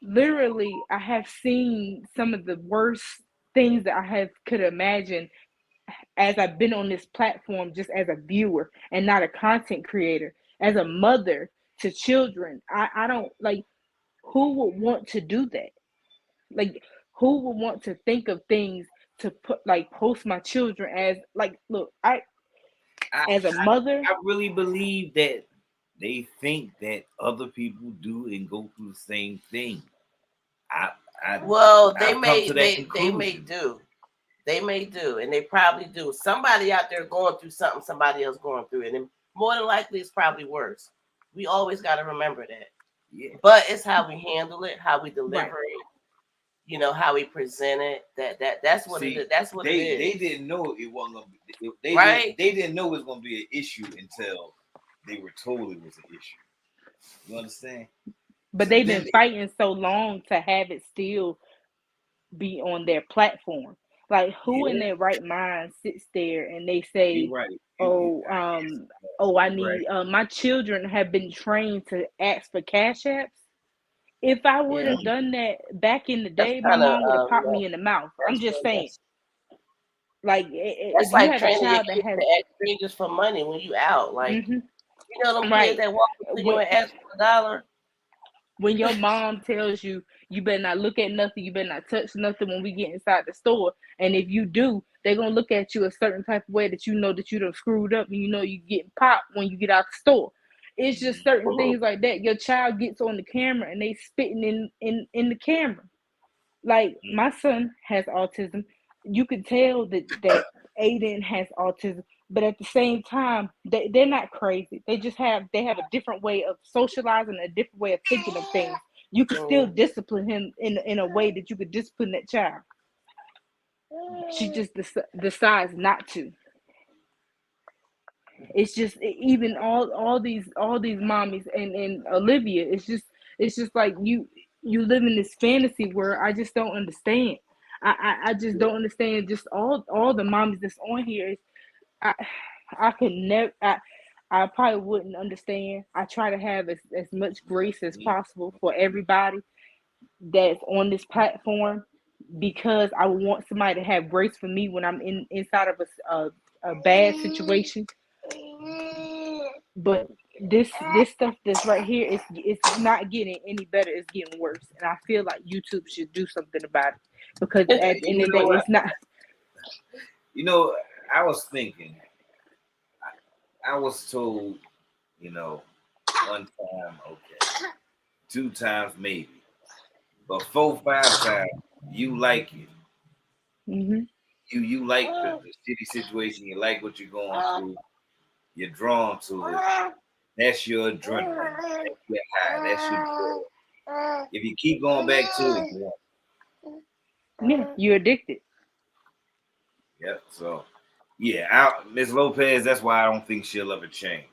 literally, I have seen some of the worst things that I could imagine as I've been on this platform, just as a viewer and not a content creator, as a mother to children. I don't, like, who would want to do that? Like, who would want to think of things to put, like, post my children as, like, look, as a mother, I really believe that they think that other people do and go through the same thing. They may do, and they probably do. Somebody out there going through something somebody else going through, and more than likely it's probably worse. We always got to remember that. Yeah. But it's how we handle it, how we deliver it, how we present it. That's what it is. That's what it is. They didn't know it wasn't gonna be. They didn't know it was gonna be an issue until they were told it was an issue. You understand? But they've been fighting so long to have it still be on their platform. Like, who in their right mind sits there and they say, I need, my children have been trained to ask for cash apps. If I would have done that back in the day, my mom would have popped me in the mouth. I'm just saying. Like, it's like training your kids to ask strangers for money when you out. Like, them kids that walk up to you and ask for $1. When your mom tells you, you better not look at nothing, you better not touch nothing when we get inside the store. And if you do, they're going to look at you a certain type of way that you know that you done screwed up, and you know you getting popped when you get out the store. It's just certain things like that. Your child gets on the camera and they spitting in the camera. Like, my son has autism. You could tell that Aiden has autism, but at the same time, they're not crazy. They have a different way of socializing, a different way of thinking of things. You could still discipline him in a way that you could discipline that child. She just decides not to. It's just, even all these mommies and Olivia, it's just like you live in this fantasy where I just don't understand. I just don't understand. Just all the mommies that's on here. I could never. I probably wouldn't understand. I try to have as much grace as possible for everybody that's on this platform, because I want somebody to have grace for me when I'm inside of a bad situation. But this stuff that's right here, it's not getting any better. It's getting worse, and I feel like YouTube should do something about it, because at the end of the day, it's not. I was thinking. I was told, one time, okay, 2 times maybe, but 4, 5 times you like it. Mm-hmm. You like the shitty situation. You like what you're going through. You're drawn to it. That's your adrenaline. That's your high. That's your joy. If you keep going back to it, you won't. Yeah, you're addicted. Yep. So, yeah, Ms. Lopez. That's why I don't think she'll ever change.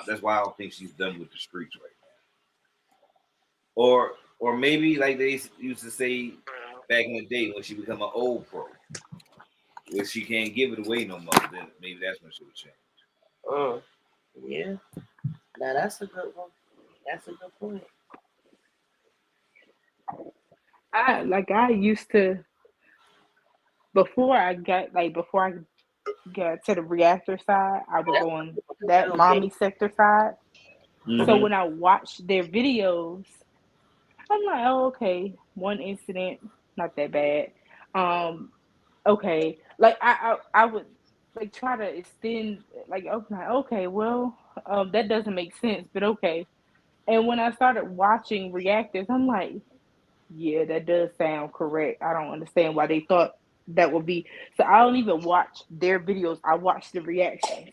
That's why I don't think she's done with the streets right now. Or maybe like they used to say back in the day when she become an old pro, where she can't give it away no more. Then maybe that's when she'll change. Yeah. Now that's a good one. That's a good point. I used to before I got to the reactor side, I would go on that mommy sector side. Mm-hmm. So when I watched their videos, I'm like, oh, okay, one incident, not that bad. Okay, like I would like try to extend like okay, well, that doesn't make sense, but okay. And when I started watching reactors, I'm like, yeah, that does sound correct. I don't understand why they thought that would be. So I don't even watch their videos. I watch the reactions.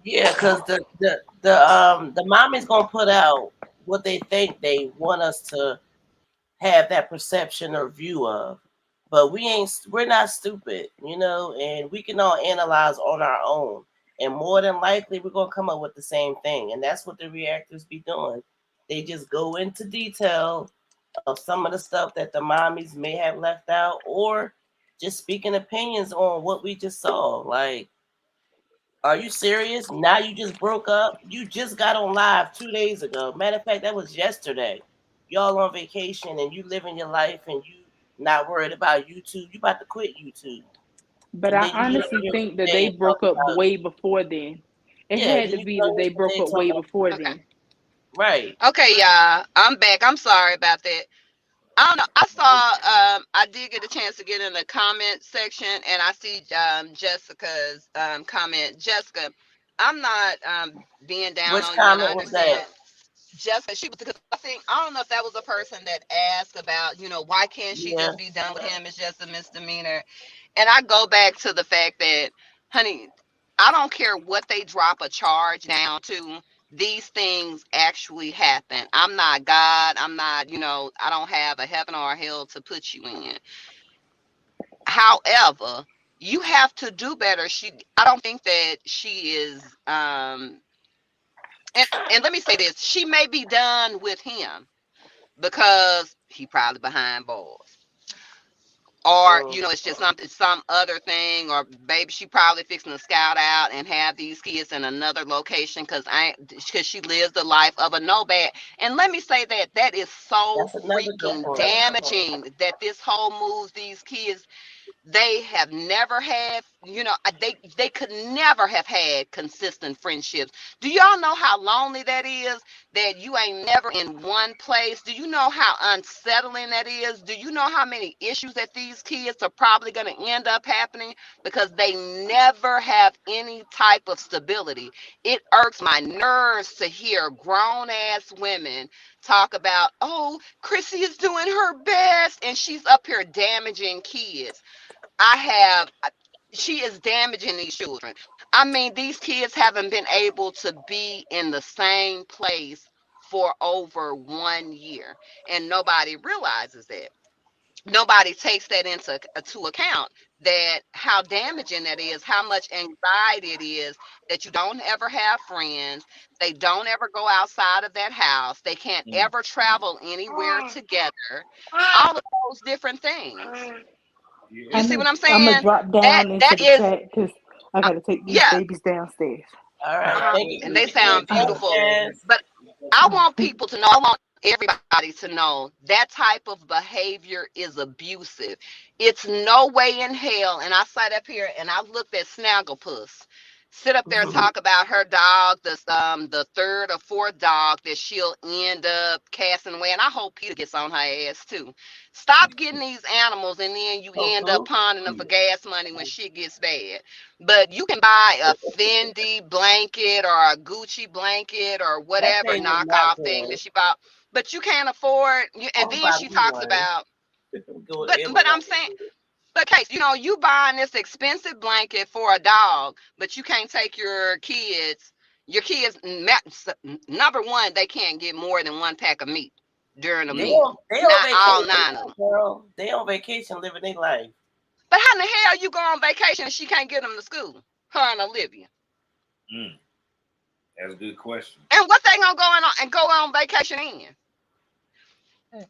Yeah, because the mommy's gonna put out what they think they want us to have that perception or view of, but we're not stupid, and we can all analyze on our own, and more than likely we're gonna come up with the same thing, and that's what the reactors be doing. They just go into detail of some of the stuff that the mommies may have left out, or just speaking opinions on what we just saw. Like, are you serious? Now you just broke up? You just got on live 2 days ago. Matter of fact, that was yesterday. Y'all on vacation and you living your life and you not worried about YouTube. You about to quit YouTube. But I honestly think that they broke up way before then. It had to be that they broke up way before then. Right. Okay, y'all. I'm back. I'm sorry about that. I don't know. I saw. I did get a chance to get in the comment section, and I see Jessica's comment. Jessica, I'm not being down Which on comment you. And I was that? Jessica, she was, because I don't know if that was a person that asked about, why can't she just be done with him? It's just a misdemeanor. And I go back to the fact that, honey, I don't care what they drop a charge down to. These things actually happen. I'm not God. I'm not, I don't have a heaven or a hell to put you in. However, you have to do better. I don't think that she is, and let me say this, she may be done with him because he probably behind bars. Or, it's just some other thing, or maybe she probably fixing to scout out and have these kids in another location because she lives the life of a no-bad. And let me say that is so freaking damaging that this whole moves these kids. They have never had, they could never have had consistent friendships. Do y'all know how lonely that is? That you ain't never in one place? Do you know how unsettling that is? Do you know how many issues that these kids are probably going to end up happening because they never have any type of stability? It irks my nerves to hear grown-ass women talk about, oh, Chrissy is doing her best, and she's up here damaging kids. She is damaging these children. I mean, these kids haven't been able to be in the same place for over 1 year, and nobody realizes that. Nobody takes that into account, that how damaging that is, how much anxiety it is that you don't ever have friends. They don't ever go outside of that house. They can't ever travel anywhere together. All of those different things. You see what I'm saying? I'm gonna drop down into the chat because I gotta take these babies downstairs. All right, and they sound beautiful. But I want people to know. I want everybody to know that type of behavior is abusive. It's no way in hell. And I sat up here and I looked at Snagglepuss sit up there and talk about her dog, the third or fourth dog that she'll end up casting away. And I hope Peter gets on her ass too. Stop getting these animals and then you end up pawning them for gas money when shit gets bad. But you can buy a Fendi blanket or a Gucci blanket or whatever knockoff thing that she bought. but you can't afford. And then she talks about. But I'm saying. But Case, you buying this expensive blanket for a dog, but you can't take your kids. Your kids, number one, they can't get more than one pack of meat during a meal. Not all 9 of them. Girl, they on vacation living their life. But how in the hell you go on vacation and she can't get them to school? Her and Olivia. That's a good question. And what they gonna go on vacation in?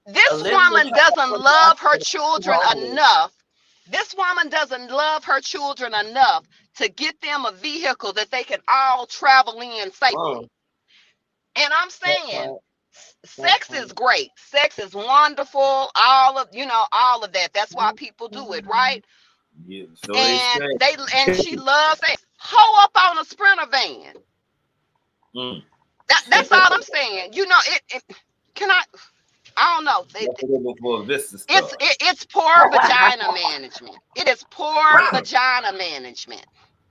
This woman doesn't love her children enough. This woman doesn't love her children enough to get them a vehicle that they can all travel in safely. And I'm saying, sex is great. Sex is wonderful. All of that. That's why people do it, right? Yeah. So and she loves it. Hoe up on a Sprinter van. That's all I'm saying. Can I don't know. It's poor vagina management. It is poor vagina management.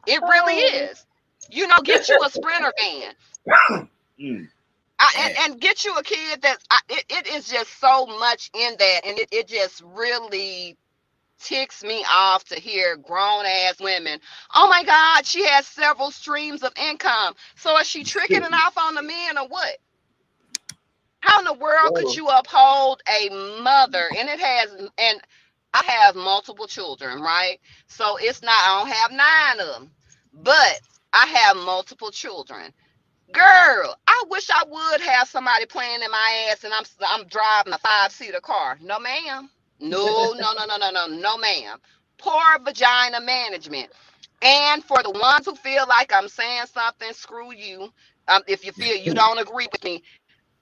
It really is. Get you a Sprinter van. And get you a kid that it is just so much in that, and it just really ticks me off to hear grown ass women. Oh my God, she has several streams of income. So is she tricking it off on the men or what? How in the world could you uphold a mother? And I have multiple children, right? So it's not, I don't have 9 of them, but I have multiple children. Girl, I wish I would have somebody playing in my ass and I'm driving a 5-seater car. No, ma'am. No, ma'am. Poor vagina management. And for the ones who feel like I'm saying something, screw you. If you feel you don't agree with me,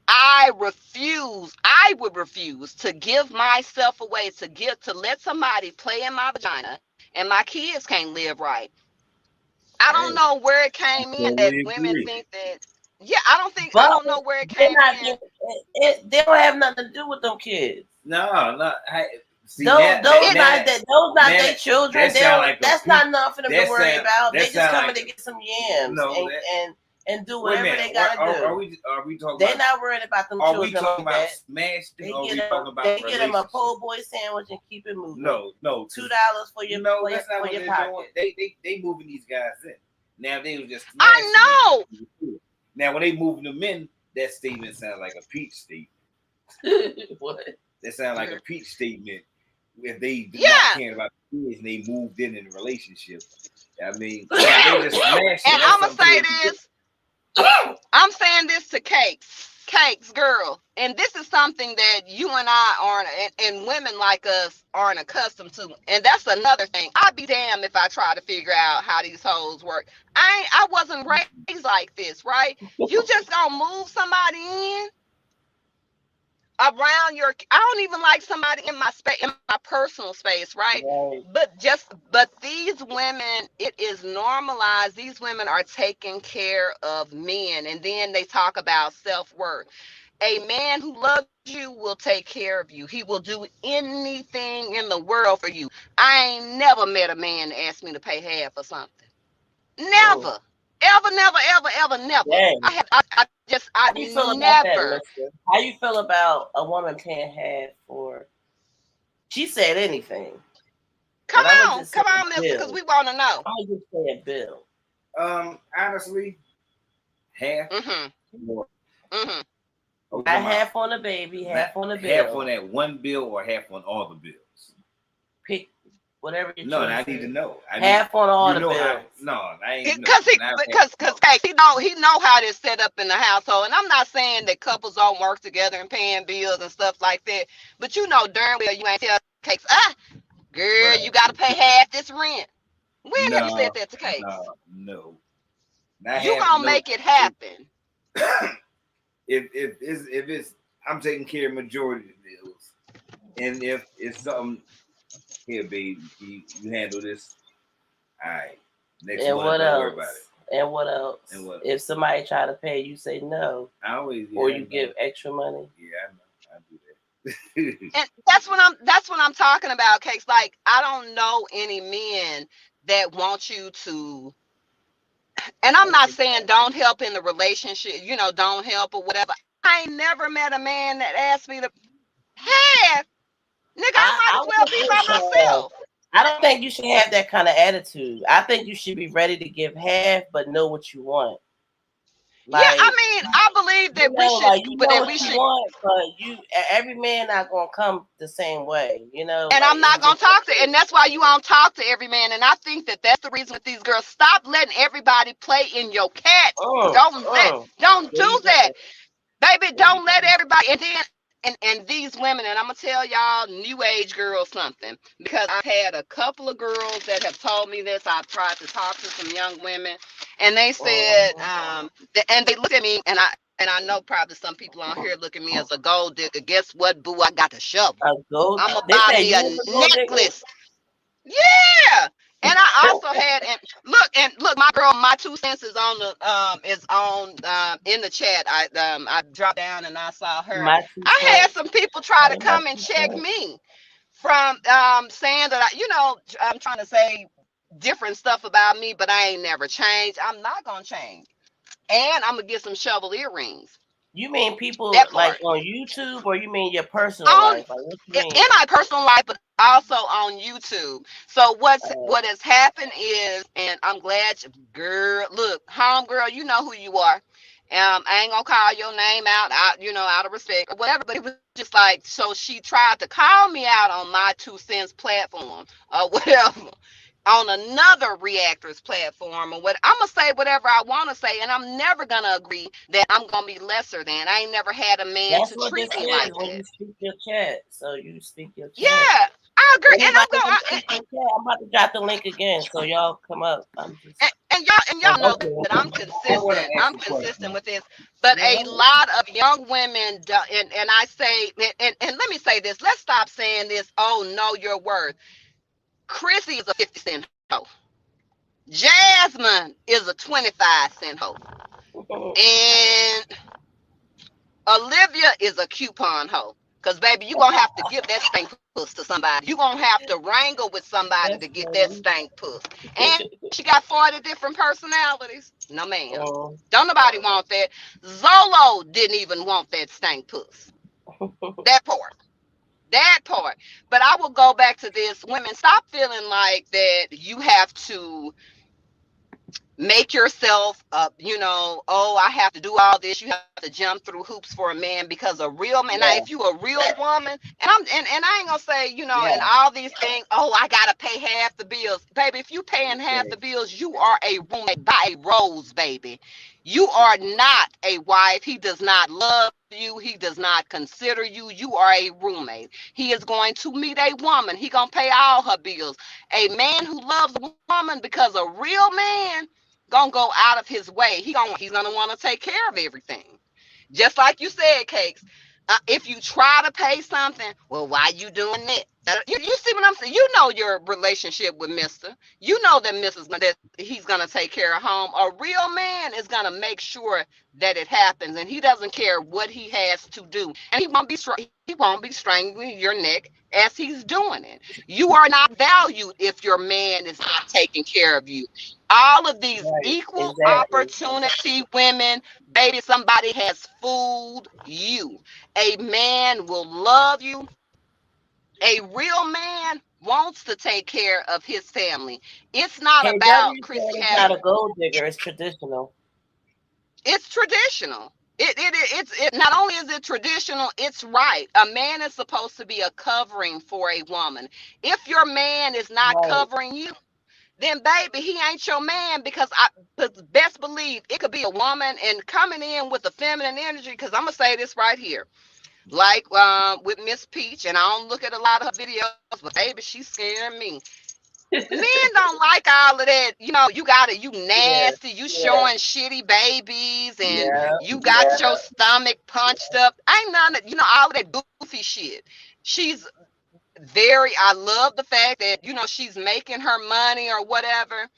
I would refuse to give myself away to let somebody play in my vagina and my kids can't live right. I don't know where it came in that women think that. Yeah, I don't know where it came in. They don't have nothing to do with them kids. No. Those not their children. That's not nothing for them to worry about. They just coming to get some yams and do whatever they gotta do. Are we talking? They're not worried about them children. Are we talking about smashed? Or are we talking about they get them a po' boy sandwich and keep it moving. No. $2 for your that's not what they're pocket. Doing. They moving these guys in. Now they was just. I know. Now when they moving them in, that statement sounds like a peach statement. What? That sounds like a peach statement. If they not caring about the kids and they moved in a relationship. I mean, they just smashed. And I'm gonna say this. I'm saying this to Cakes, girl, and this is something that you and I aren't, and women like us aren't accustomed to. And that's another thing. I'd be damned if I try to figure out how these hoes work. I wasn't raised like this, right? You just gonna move somebody in around I don't even like somebody in my space, in my personal space, right? But these women, it is normalized. These women are taking care of men, and then they talk about self-worth. A man who loves you will take care of you. He will do anything in the world for you. I ain't never met a man that asked me to pay half or something. Never. Ever, never. Dang. I never. How you feel about a woman paying half for? She said anything. Come on, mister, because we want to know. I just say a bill. Honestly, half. Okay, half on the baby, half on the bill. Half on that one bill or half on all the bills. Pick whatever you choose. No, I need to know. Half on all the bills. I ain't because he know how this set up in the household. And I'm not saying that couples don't work together and paying bills and stuff like that. But you know darn well you ain't tell Cakes, girl, you gotta pay half this rent. When have you said that to Cakes? No. You gonna make it happen. If it's I'm taking care of majority of the bills. And if it's something, here, baby, you handle this. All right. Next and one, what don't else? worry about it. And what else? If somebody try to pay, you say no. Or you give extra money. Yeah, I do that. And that's what I'm talking about, Cakes. Like, I don't know any men that want you to. And I'm not saying don't help in the relationship, don't help or whatever. I ain't never met a man that asked me to half. Nigga, I might as well be by myself. I don't think you should have that kind of attitude. I think you should be ready to give half, but know what you want. Like, yeah, I mean, I believe that we should, like, but that we should. Want, but every man not gonna come the same way, And like, I'm not gonna talk to, and that's why you don't talk to every man. And I think that that's the reason with these girls. Stop letting everybody play in your cat. Don't do that, baby. Don't let everybody. And then. And these women, and I'm gonna tell y'all new age girls something, because I've had a couple of girls that have told me this. I've tried to talk to some young women, and they said, and they look at me, and I know probably some people on here look at me as a gold digger. Guess what, boo? I got the shovel. I'm gonna buy me a necklace. Yeah. And I also had, and look, my girl, my 2 cents is on the in the chat. I dropped down and I saw her. I had some people try to come and check me from saying that I'm trying to say different stuff about me, but I ain't never changed. I'm not gonna change, and I'm gonna get some shovel earrings. You mean people like on YouTube, or you mean your personal life? Like, what you mean? In my personal life, but also on YouTube. So what has happened is, and I'm glad, girl, look, homegirl, you know who you are. I ain't gonna call your name out, out of respect or whatever, but it was just like, so she tried to call me out on my 2 cents platform or whatever. On another reactors platform, or what, I'm gonna say whatever I want to say, and I'm never gonna agree that I'm gonna be lesser than. I ain't never had a man to treat me like that. When you speak your chat, so you speak your chat. Yeah, I agree. And I'm about to drop the link again, so y'all come up. And y'all know that I'm consistent. I'm consistent with this. But a lot of young women, and I say, and let me say this. Let's stop saying this. Oh, know your worth. Chrissy is a 50 cent hoe. Jasmine is a 25 cent hoe. And Olivia is a coupon hoe. Because, baby, you're going to have to give that stank puss to somebody. You're going to have to wrangle with somebody to get that stank puss. And she got 40 different personalities. No, man. Don't nobody want that. Zolo didn't even want that stank puss. That part. But I will go back to this. Women, stop feeling like that you have to make yourself I have to do all this. You have to jump through hoops for a man, because a real man, now if you a real woman, and I ain't gonna say, and all these things, I gotta pay half the bills. Baby, if you paying half the bills, you are a roommate by a rose, baby. You are not a wife. He does not love you. He does not consider you. You are a roommate. He is going to meet a woman. He gonna pay all her bills. A man who loves a woman, because a real man gonna go out of his way. He's gonna want to take care of everything. Just like you said, Cakes. If you try to pay something, well, why you doing that? You see what I'm saying? You know your relationship with Mr. You know that that he's gonna take care of home. A real man is gonna make sure that it happens, and he doesn't care what he has to do, and he won't be strangling your neck as he's doing it. You are not valued if your man is not taking care of you. All of these equal opportunity women, baby, somebody has fooled you. A man will love you. A real man wants to take care of his family. It's not about Chrissy having. It's not a gold digger. It's traditional. It's traditional. It not only is it traditional, it's right. A man is supposed to be a covering for a woman. If your man is not covering you, then baby, he ain't your man, because best believe it could be a woman and coming in with the feminine energy. Because I'm gonna say this right here. Like with Miss Peach, and I don't look at a lot of her videos, but baby, she's scaring me. Men don't like all of that. You nasty, you showing shitty babies, and you got your stomach punched up. Ain't none of all of that goofy shit. She's I love the fact that she's making her money or whatever.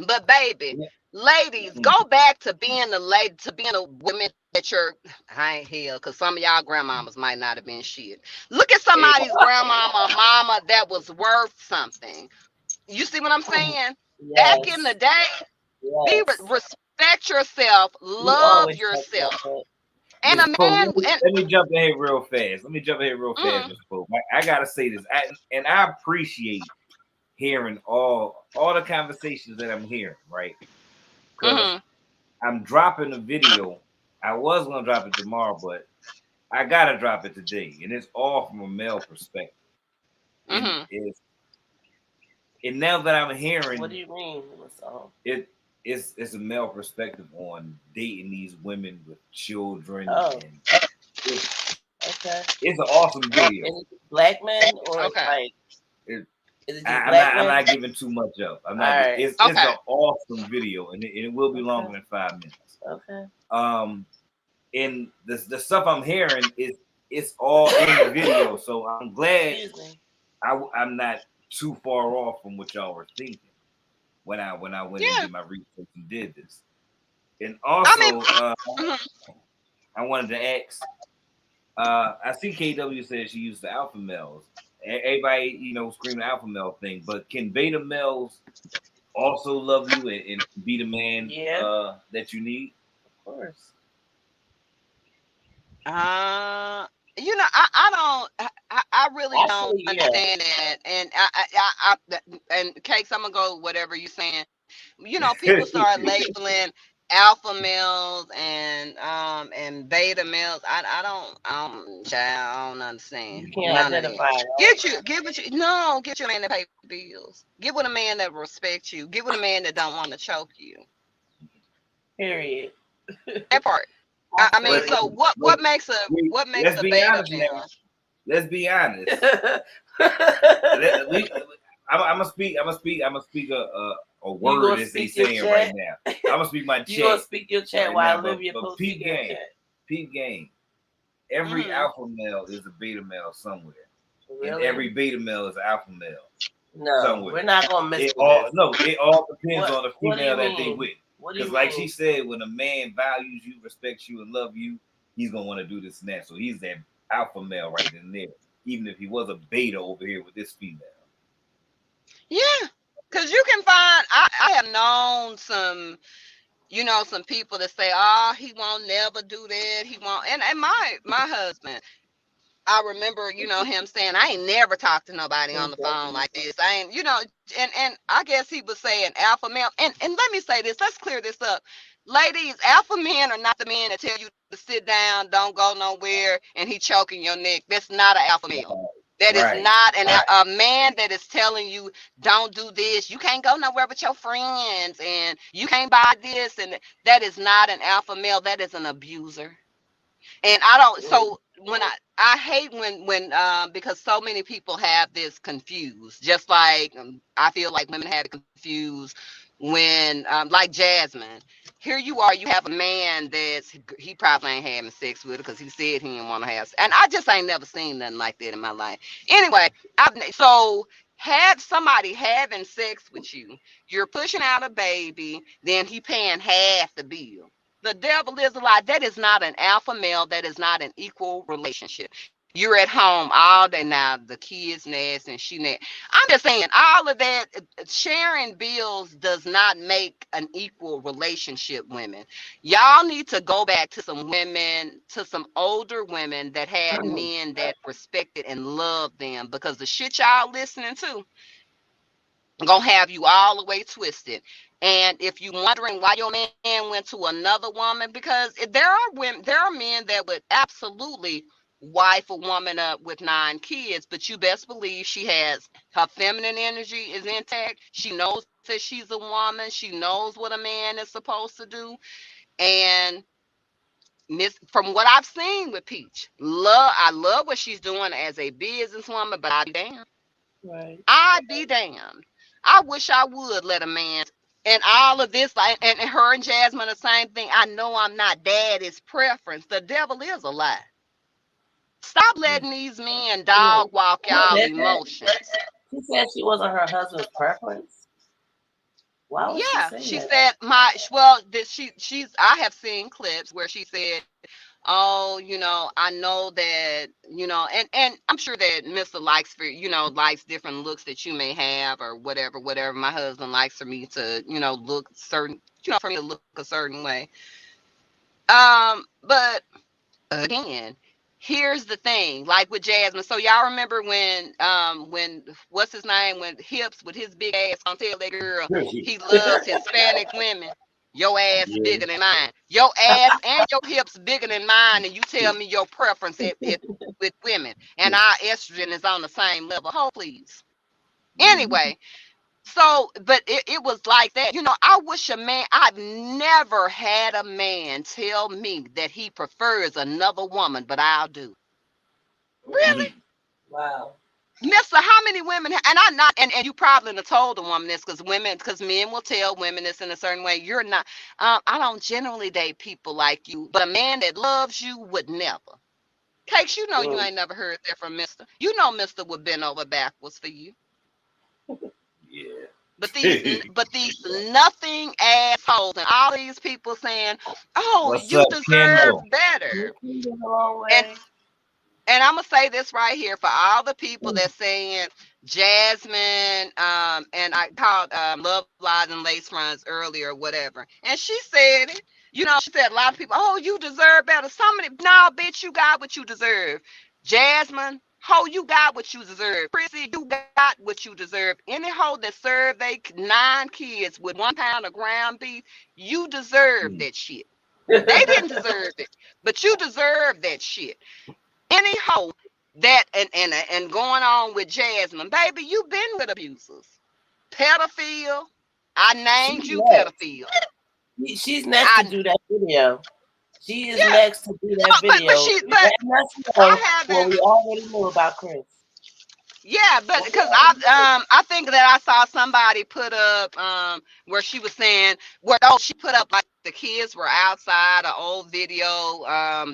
But baby, ladies, go back to being a woman that I ain't here, because some of y'all grandmamas might not have been shit. Look at somebody's grandmama or mama that was worth something. You see what I'm saying? Back in the day, respect yourself, love yourself. And a man. Let me jump ahead real fast. Mr. Pope. I gotta say this, and I appreciate hearing all the conversations that I'm hearing, right? Because I'm dropping a video. I was gonna drop it tomorrow, but I gotta drop it today, and it's all from a male perspective. And now that I'm hearing, what do you mean? It's a male perspective on dating these women with children. Oh. And it's an awesome video. Is it black men or like? I'm not giving too much up. I'm not. Right. It's an awesome video, and it will be longer than 5 minutes. Okay. And the stuff I'm hearing it's all in the video, so I'm glad I'm not too far off from what y'all were thinking when I went and did my research and did this. And also, I wanted to ask. I see KW said she used the alpha males. Everybody, screaming the alpha male thing, but can beta males also love you and be the man that you need? Of course. I really don't understand that, and I and Cakes, I'm gonna go whatever you're saying. People start labeling alpha males and beta males. I don't understand. You can't identify. Get your man that pay bills. Get with a man that respects you. Get with a man that don't want to choke you. Period. That part. I mean, so what makes a beta male? Let's be honest. I'm gonna speak a word as they saying right now. I'm gonna speak my chat. You gonna speak your chat while Olivia posts peep game. Every alpha male is a beta male somewhere. Really? And every beta male is an alpha male. No, somewhere. We're not gonna miss it. It all depends on the female that they with. Because like she said, when a man values you, respects you, and love you, he's gonna want to do this and that. So he's that alpha male right in there, even if he was a beta over here with this female. Yeah, because you can find. I have known some people that say, "Oh, he won't never do that. He won't." And my husband, I remember, him saying, "I ain't never talked to nobody on the phone like this. I ain't, and I guess he was saying alpha male. And let me say this. Let's clear this up. Ladies, alpha men are not the men that tell you to sit down, don't go nowhere, and he choking your neck. That's not an alpha male. That is not a man that is telling you, don't do this. You can't go nowhere with your friends, and you can't buy this. And that is not an alpha male. That is an abuser. And I don't. So when I hate when because so many people have this confused. Just like I feel like women have it confused when like Jasmine. Here you are, you have a man he probably ain't having sex with her because he said he didn't want to have, and I just ain't never seen nothing like that in my life. Anyway, so had somebody having sex with you, you're pushing out a baby, then he paying half the bill. The devil is a lie. That is not an alpha male. That is not an equal relationship. You're at home all day now. The kids nasty and she nasty. I'm just saying, all of that sharing bills does not make an equal relationship. Women, y'all need to go back to some women, to some older women that had men that respected and loved them, because the shit y'all listening to gonna have you all the way twisted. And if you're wondering why your man went to another woman, because there are men that would absolutely wife a woman up with 9 kids, but you best believe she has her feminine energy is intact. She knows that she's a woman. She knows what a man is supposed to do. And from what I've seen with Peach, I love what she's doing as a businesswoman, but I'd be damned. Right. I'd be damned. I wish I would let a man. And all of this, and her and Jasmine, the same thing. I know I'm not daddy's preference. The devil is a lie. Stop letting these men dog walk y'all emotions. She said she wasn't her husband's preference. Why would she say that? Said I have seen clips where she said, "Oh, I know that, and I'm sure that Mr. likes likes different looks that you may have or whatever. My husband likes for me to, look certain, for me to look a certain way. But again, here's the thing, like with Jasmine. So y'all remember when what's his name, when Hips with his big ass on tell that girl he loves Hispanic women. Your ass bigger than mine. Your ass and your hips bigger than mine, and you tell me your preference with women, and our estrogen is on the same level. Hold please. Anyway, so but it was like that. You know, I wish a man. I've never had a man tell me that he prefers another woman, but I'll do. Really? Wow. Mister, how many women, and I not, and you probably have told a woman this, because men will tell women this in a certain way. You're not, I don't generally date people like you, but a man that loves you would never. Cakes, you know, you ain't never heard that from Mister. You know, Mister would bend over backwards for you. Yeah. But these nothing assholes and all these people saying, "Oh, What's you up, deserve Kendall? better." And I'm gonna say this right here for all the people that saying Jasmine, and I called Love Lies and Lace Fronts earlier, whatever, and she said it. You know, she said a lot of people, "Oh, you deserve better." Somebody, no, bitch, you got what you deserve. Jasmine, ho, you got what you deserve. Prissy, you got what you deserve. Any hoe that served they 9 kids with 1 pound of ground beef, you deserve that shit. They didn't deserve it, but you deserve that shit. Any hoe that and going on with Jasmine, baby, you been with abusers, pedophile. I named you pedophile. She's next to do that video. She is next to do that video. I haven't. Well, we already knew about Chris. Yeah, but because I think that I saw somebody put up where she was saying she put up like the kids were outside, an old video,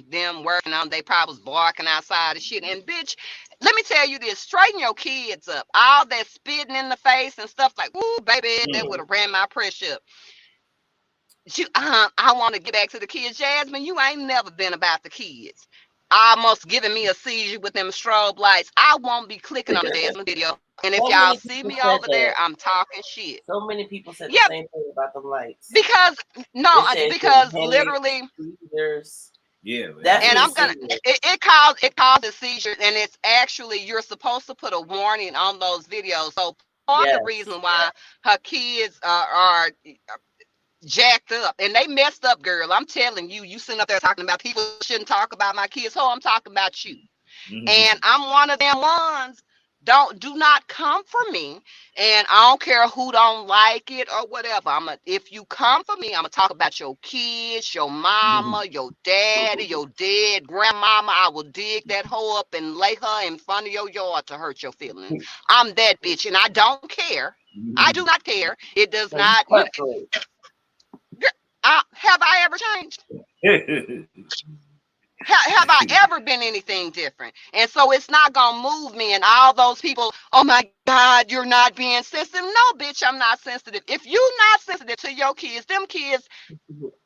them working on, they probably was barking outside and shit. And bitch, let me tell you this, straighten your kids up. All that spitting in the face and stuff like, ooh, baby, that would have ran my pressure up. I want to get back to the kids. Jasmine, you ain't never been about the kids. Almost giving me a seizure with them strobe lights. I won't be clicking on the Jasmine video. And if y'all see me over there, I'm talking shit. So many people said the same thing about the lights. Because literally. Yeah, and I'm gonna. It caused a seizure, and it's actually you're supposed to put a warning on those videos. So part of the reason why her kids are jacked up, and they messed up, girl. I'm telling you, you sitting up there talking about people shouldn't talk about my kids. I'm talking about you. And I'm one of them ones. Do not come for me, and I don't care who don't like it or whatever. If you come for me, I'm gonna talk about your kids, your mama, your daddy, your dead grandmama. I will dig that hoe up and lay her in front of your yard to hurt your feelings. I'm that bitch, and I don't care. I do not care. It does not. Have I ever changed? Have I ever been anything different? And so it's not gonna move me. And all those people, oh my God, you're not being sensitive. No, bitch, I'm not sensitive. If you're not sensitive to your kids, them kids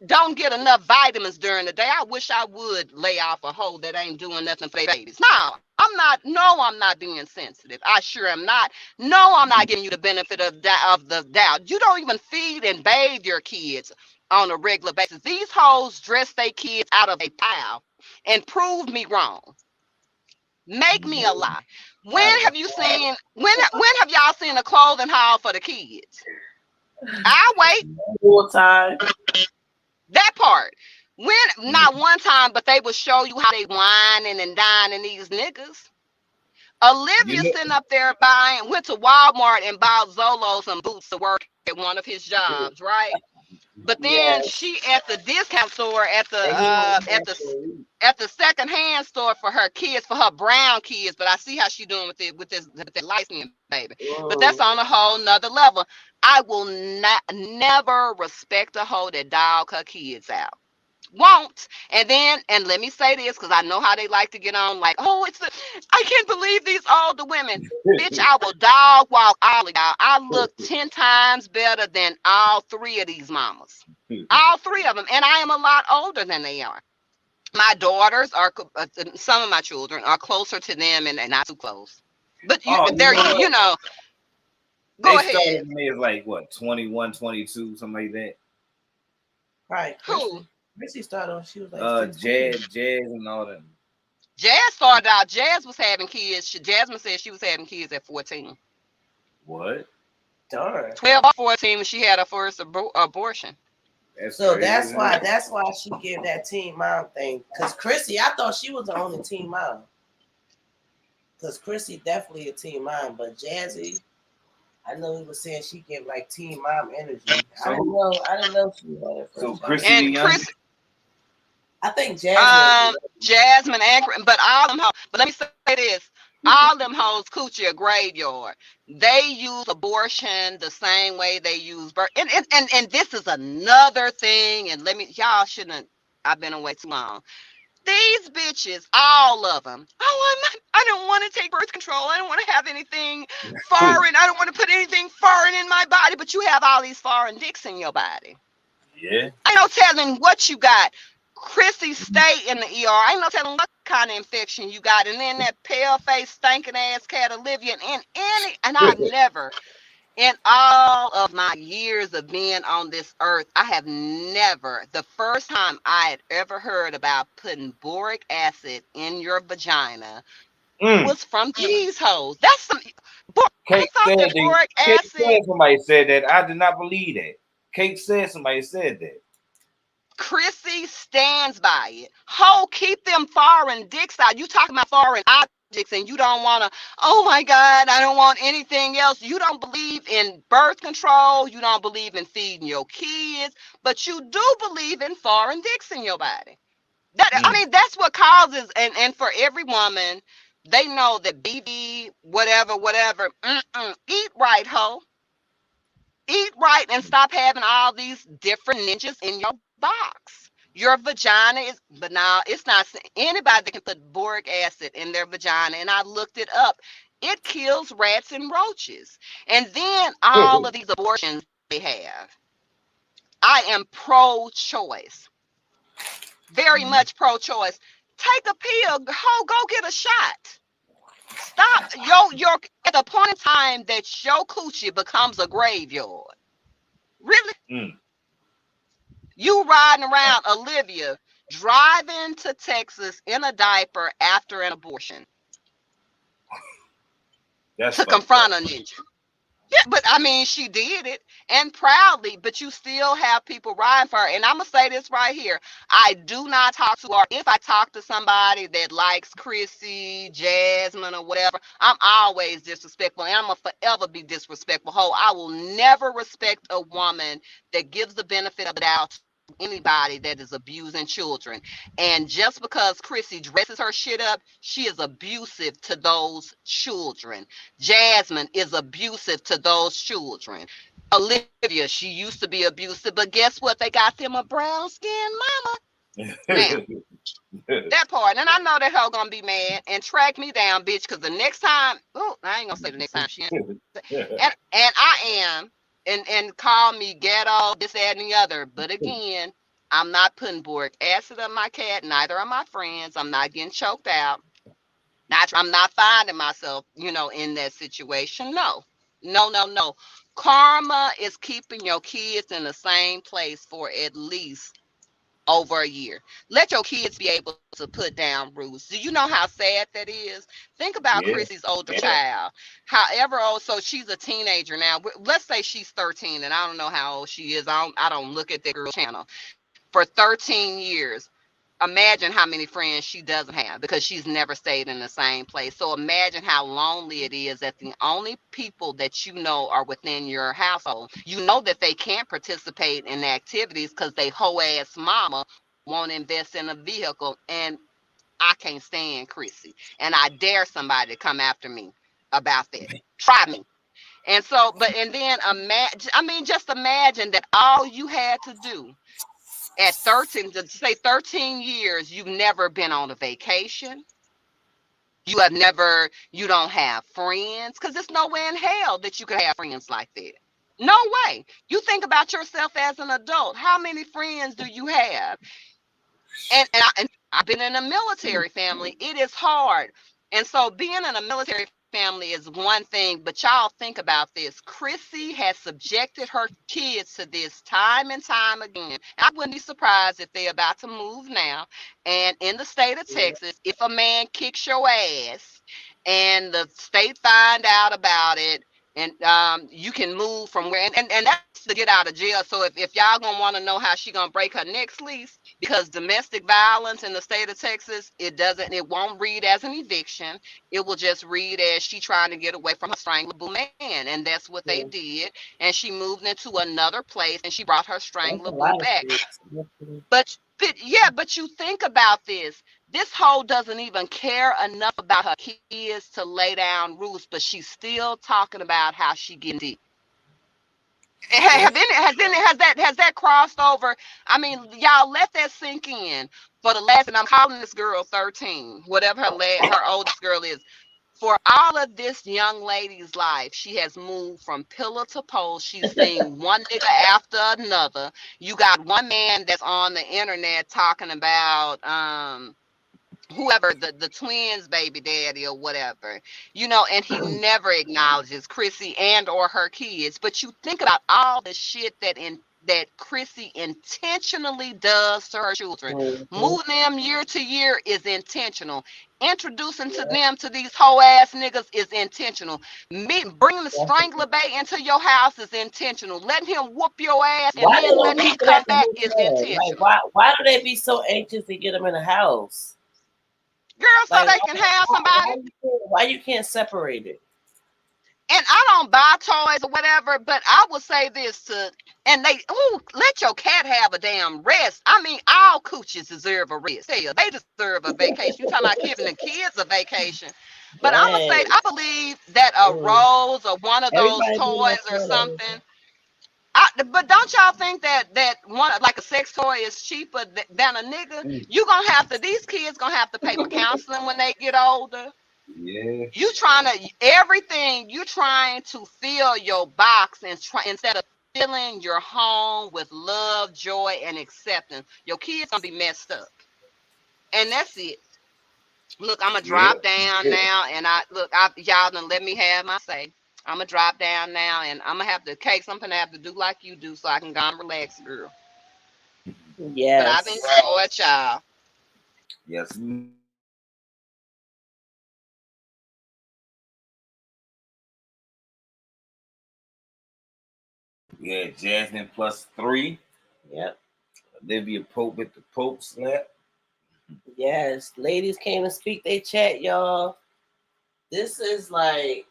don't get enough vitamins during the day. I wish I would lay off a hoe that ain't doing nothing for their babies. No, I'm not. No, I'm not being sensitive. I sure am not. No, I'm not giving you the benefit of the doubt. You don't even feed and bathe your kids on a regular basis. These hoes dress their kids out of a pile and prove me wrong. Make me a lie. When have you seen? When have y'all seen a clothing haul for the kids? I'll wait. Full time. That part. When not one time, but they will show you how they whining and dining these niggas. Olivia sitting up there went to Walmart and bought Zolo some boots to work at one of his jobs, right? But then she at the discount store at the secondhand store for her kids, for her brown kids. But I see how she doing with the light skin baby. But that's on a whole nother level. I will never respect a hoe that dog her kids out. Won't. And let me say this, because I know how they like to get on, like, oh, I can't believe these older women. Bitch, I will dog walk all of y'all. I look 10 times better than all 3 of these mamas. All 3 of them. And I am a lot older than they are. My daughters are, some of my children are closer to them and not too close. But they're, you know, go ahead. They started me as like, what, 21, 22, something like that? Right. Who? Chrissy started when she was like Jazz and all that. Jazz started out. Jazz was having kids. Jasmine said she was having kids at 14. What? Darn. 12 or 14 when she had her first abortion. That's why she gave that teen mom thing. Because Chrissy, I thought she was the only teen mom. Because Chrissy definitely a teen mom, but Jazzy, I know he was saying she gave like teen mom energy. I didn't know she had it. So Chrissy and Chris, I think Jasmine. Jasmine and but all them hoes. But let me say this: all them hoes coochie a graveyard. They use abortion the same way they use birth. And this is another thing. And y'all shouldn't. I've been away too long. These bitches, all of them. I don't want to take birth control. I don't want to have anything foreign. I don't want to put anything foreign in my body. But you have all these foreign dicks in your body. Yeah. I ain't no telling what you got. Chrissy stay in the ER. I ain't no telling what kind of infection you got. And then that pale face, stinking ass cat Olivia and I've never, in all of my years of being on this earth, I have never, the first time I had ever heard about putting boric acid in your vagina was from these hoes. That's some Kate said boric acid. Said somebody said that. I did not believe that. Kate said somebody said that. Chrissy stands by it. Ho, keep them foreign dicks out. You talking about foreign objects and you don't want to, oh my God, I don't want anything else. You don't believe in birth control. You don't believe in feeding your kids, but you do believe in foreign dicks in your body. I mean, that's what causes, and for every woman, they know that BB, whatever, eat right, ho. Eat right and stop having all these different ninjas in your box. Your vagina is, but now it's not anybody that can put boric acid in their vagina. And I looked it up. It kills rats and roaches. And then all of these abortions they have. I am pro-choice. Very much pro-choice. Take a pill. Go get a shot. Stop your at the point in time that your coochie becomes a graveyard. Really? You riding around, Olivia, driving to Texas in a diaper after an abortion. That's to confront a ninja. Yeah, but I mean, she did it and proudly, but you still have people riding for her. And I'm going to say this right here. I do not talk to her. If I talk to somebody that likes Chrissy, Jasmine, or whatever, I'm always disrespectful. And I'm going to forever be disrespectful. I will never respect a woman that gives the benefit of the doubt to anybody that is abusing children. And just because Chrissy dresses her shit up, she is abusive to those children. Jasmine is abusive to those children. Olivia, she used to be abusive, but guess what? They got them a brown skin mama. Now, that part. And I know that hoe gonna be mad and track me down, bitch, because the next time, I ain't gonna say the next time she and I am, and call me ghetto, this, that, and the other. But again, I'm not putting boric acid on my cat, neither are my friends. I'm not getting choked out. I'm not finding myself, in that situation. No. Karma is keeping your kids in the same place for at least over a year. Let your kids be able to put down roots. Do you know how sad that is? Think about Chrissy's older child. However old, so she's a teenager now. Let's say she's 13, and I don't know how old she is. I don't look at the girl channel. For 13 years. Imagine how many friends she doesn't have because she's never stayed in the same place. So imagine how lonely it is that the only people that you know are within your household. You know that they can't participate in activities because they hoe ass mama won't invest in a vehicle. And I can't stand Chrissy. And I dare somebody to come after me about that. Try me. And so, and then just imagine that all you had to do at 13 years, you've never been on a vacation. You don't have friends, because there's no way in hell that you could have friends like that. No way. You think about yourself as an adult. How many friends do you have? And I've been in a military family. It is hard. And so being in a military family is one thing, but y'all think about this. Chrissy has subjected her kids to this time and time again. I wouldn't be surprised if they're about to move now. And in the state of Texas, if a man kicks your ass and the state find out about it, and you can move from where, and that's to get out of jail. So if y'all gonna want to know how she gonna break her next lease, because domestic violence in the state of Texas, it won't read as an eviction. It will just read as she trying to get away from her strangler man, and that's what they did. And she moved into another place, and she brought her strangler back. But you think about this. This hoe doesn't even care enough about her kids to lay down rules, but she's still talking about how she getting deep. Has that crossed over? I mean, y'all let that sink in for the last, and I'm calling this girl 13, whatever her oldest girl is. For all of this young lady's life, she has moved from pillar to post. She's seen one nigga after another. You got one man that's on the internet talking about whoever the twins baby daddy or whatever, and he never acknowledges Chrissy and or her kids. But you think about all the shit that Chrissy intentionally does to her children. Moving them year to year is intentional. Introducing to them to these hoe ass niggas is intentional. Bringing the strangler bay into your house is intentional. Letting him whoop your ass and then letting him come back is intentional. Like, why do they be so anxious to get them in the house? Girl, so they can have somebody. Why you can't separate it? And I don't buy toys or whatever, but I will say this let your cat have a damn rest. I mean, all coochies deserve a rest. Hell, they deserve a vacation. You talking about giving the kids a vacation. But I'm going to say, I believe that a rose or one of those toys or something. But don't y'all think that one, like a sex toy, is cheaper than a nigga? These kids gonna have to pay for counseling when they get older. Yeah. You trying to fill your box instead of filling your home with love, joy, and acceptance. Your kids gonna be messed up, and that's it. Look, I'm gonna drop down now, and y'all done let me have my say. I'm gonna drop down now, and I'm gonna have to something I have to do like you do, so I can go and relax, girl. Yes. But I've enjoyed y'all. Yes. Yeah, Jasmine +3. Yep. Olivia Pope with the Pope slap. Yes, ladies came to speak they chat, y'all. This is like,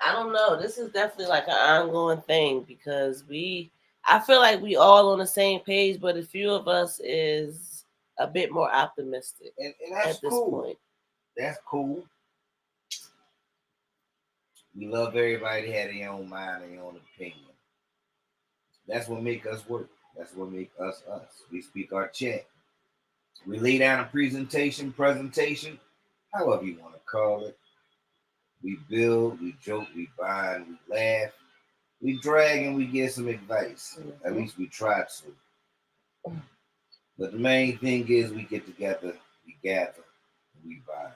I don't know. This is definitely like an ongoing thing because I feel like we all on the same page, but a few of us is a bit more optimistic and that's at this cool. point. That's cool. We love everybody to have their own mind, their own opinion. That's what make us work. That's what make us us. We speak our chat. We lay down a presentation, however you want to call it. We build, we joke, we bind, we laugh, we drag, and we get some advice. Mm-hmm. At least we try to. But the main thing is we get together, we gather, and we bind.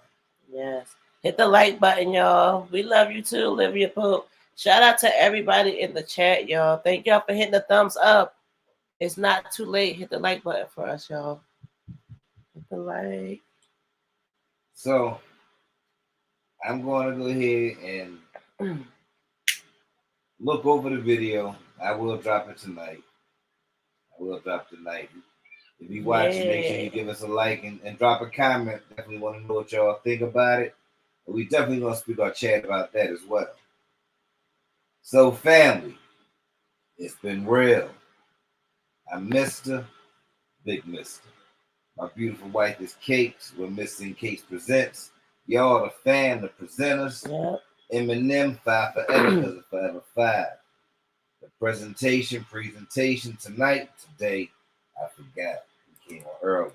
Yes. Hit the like button, y'all. We love you too, Olivia Pope. Shout out to everybody in the chat, y'all. Thank y'all for hitting the thumbs up. It's not too late. Hit the like button for us, y'all. Hit the like. So, I'm going to go ahead and look over the video. I will drop it tonight. If you watch it, make sure you give us a like and drop a comment. Definitely want to know what y'all think about it. And we definitely going to speak our chat about that as well. So, family, it's been real. I'm Mr. Big Mister. My beautiful wife is Cakes. We're Missing Cakes Presents. Y'all the fan, the presenters. Yep. Eminem 5 forever because of Forever 5. The presentation tonight, today, I forgot. We came on early.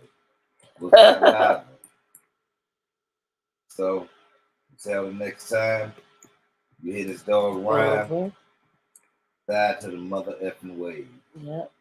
We'll find out. So, until the next time, you hear this dog rhyme, die to the mother effing wave. Yep.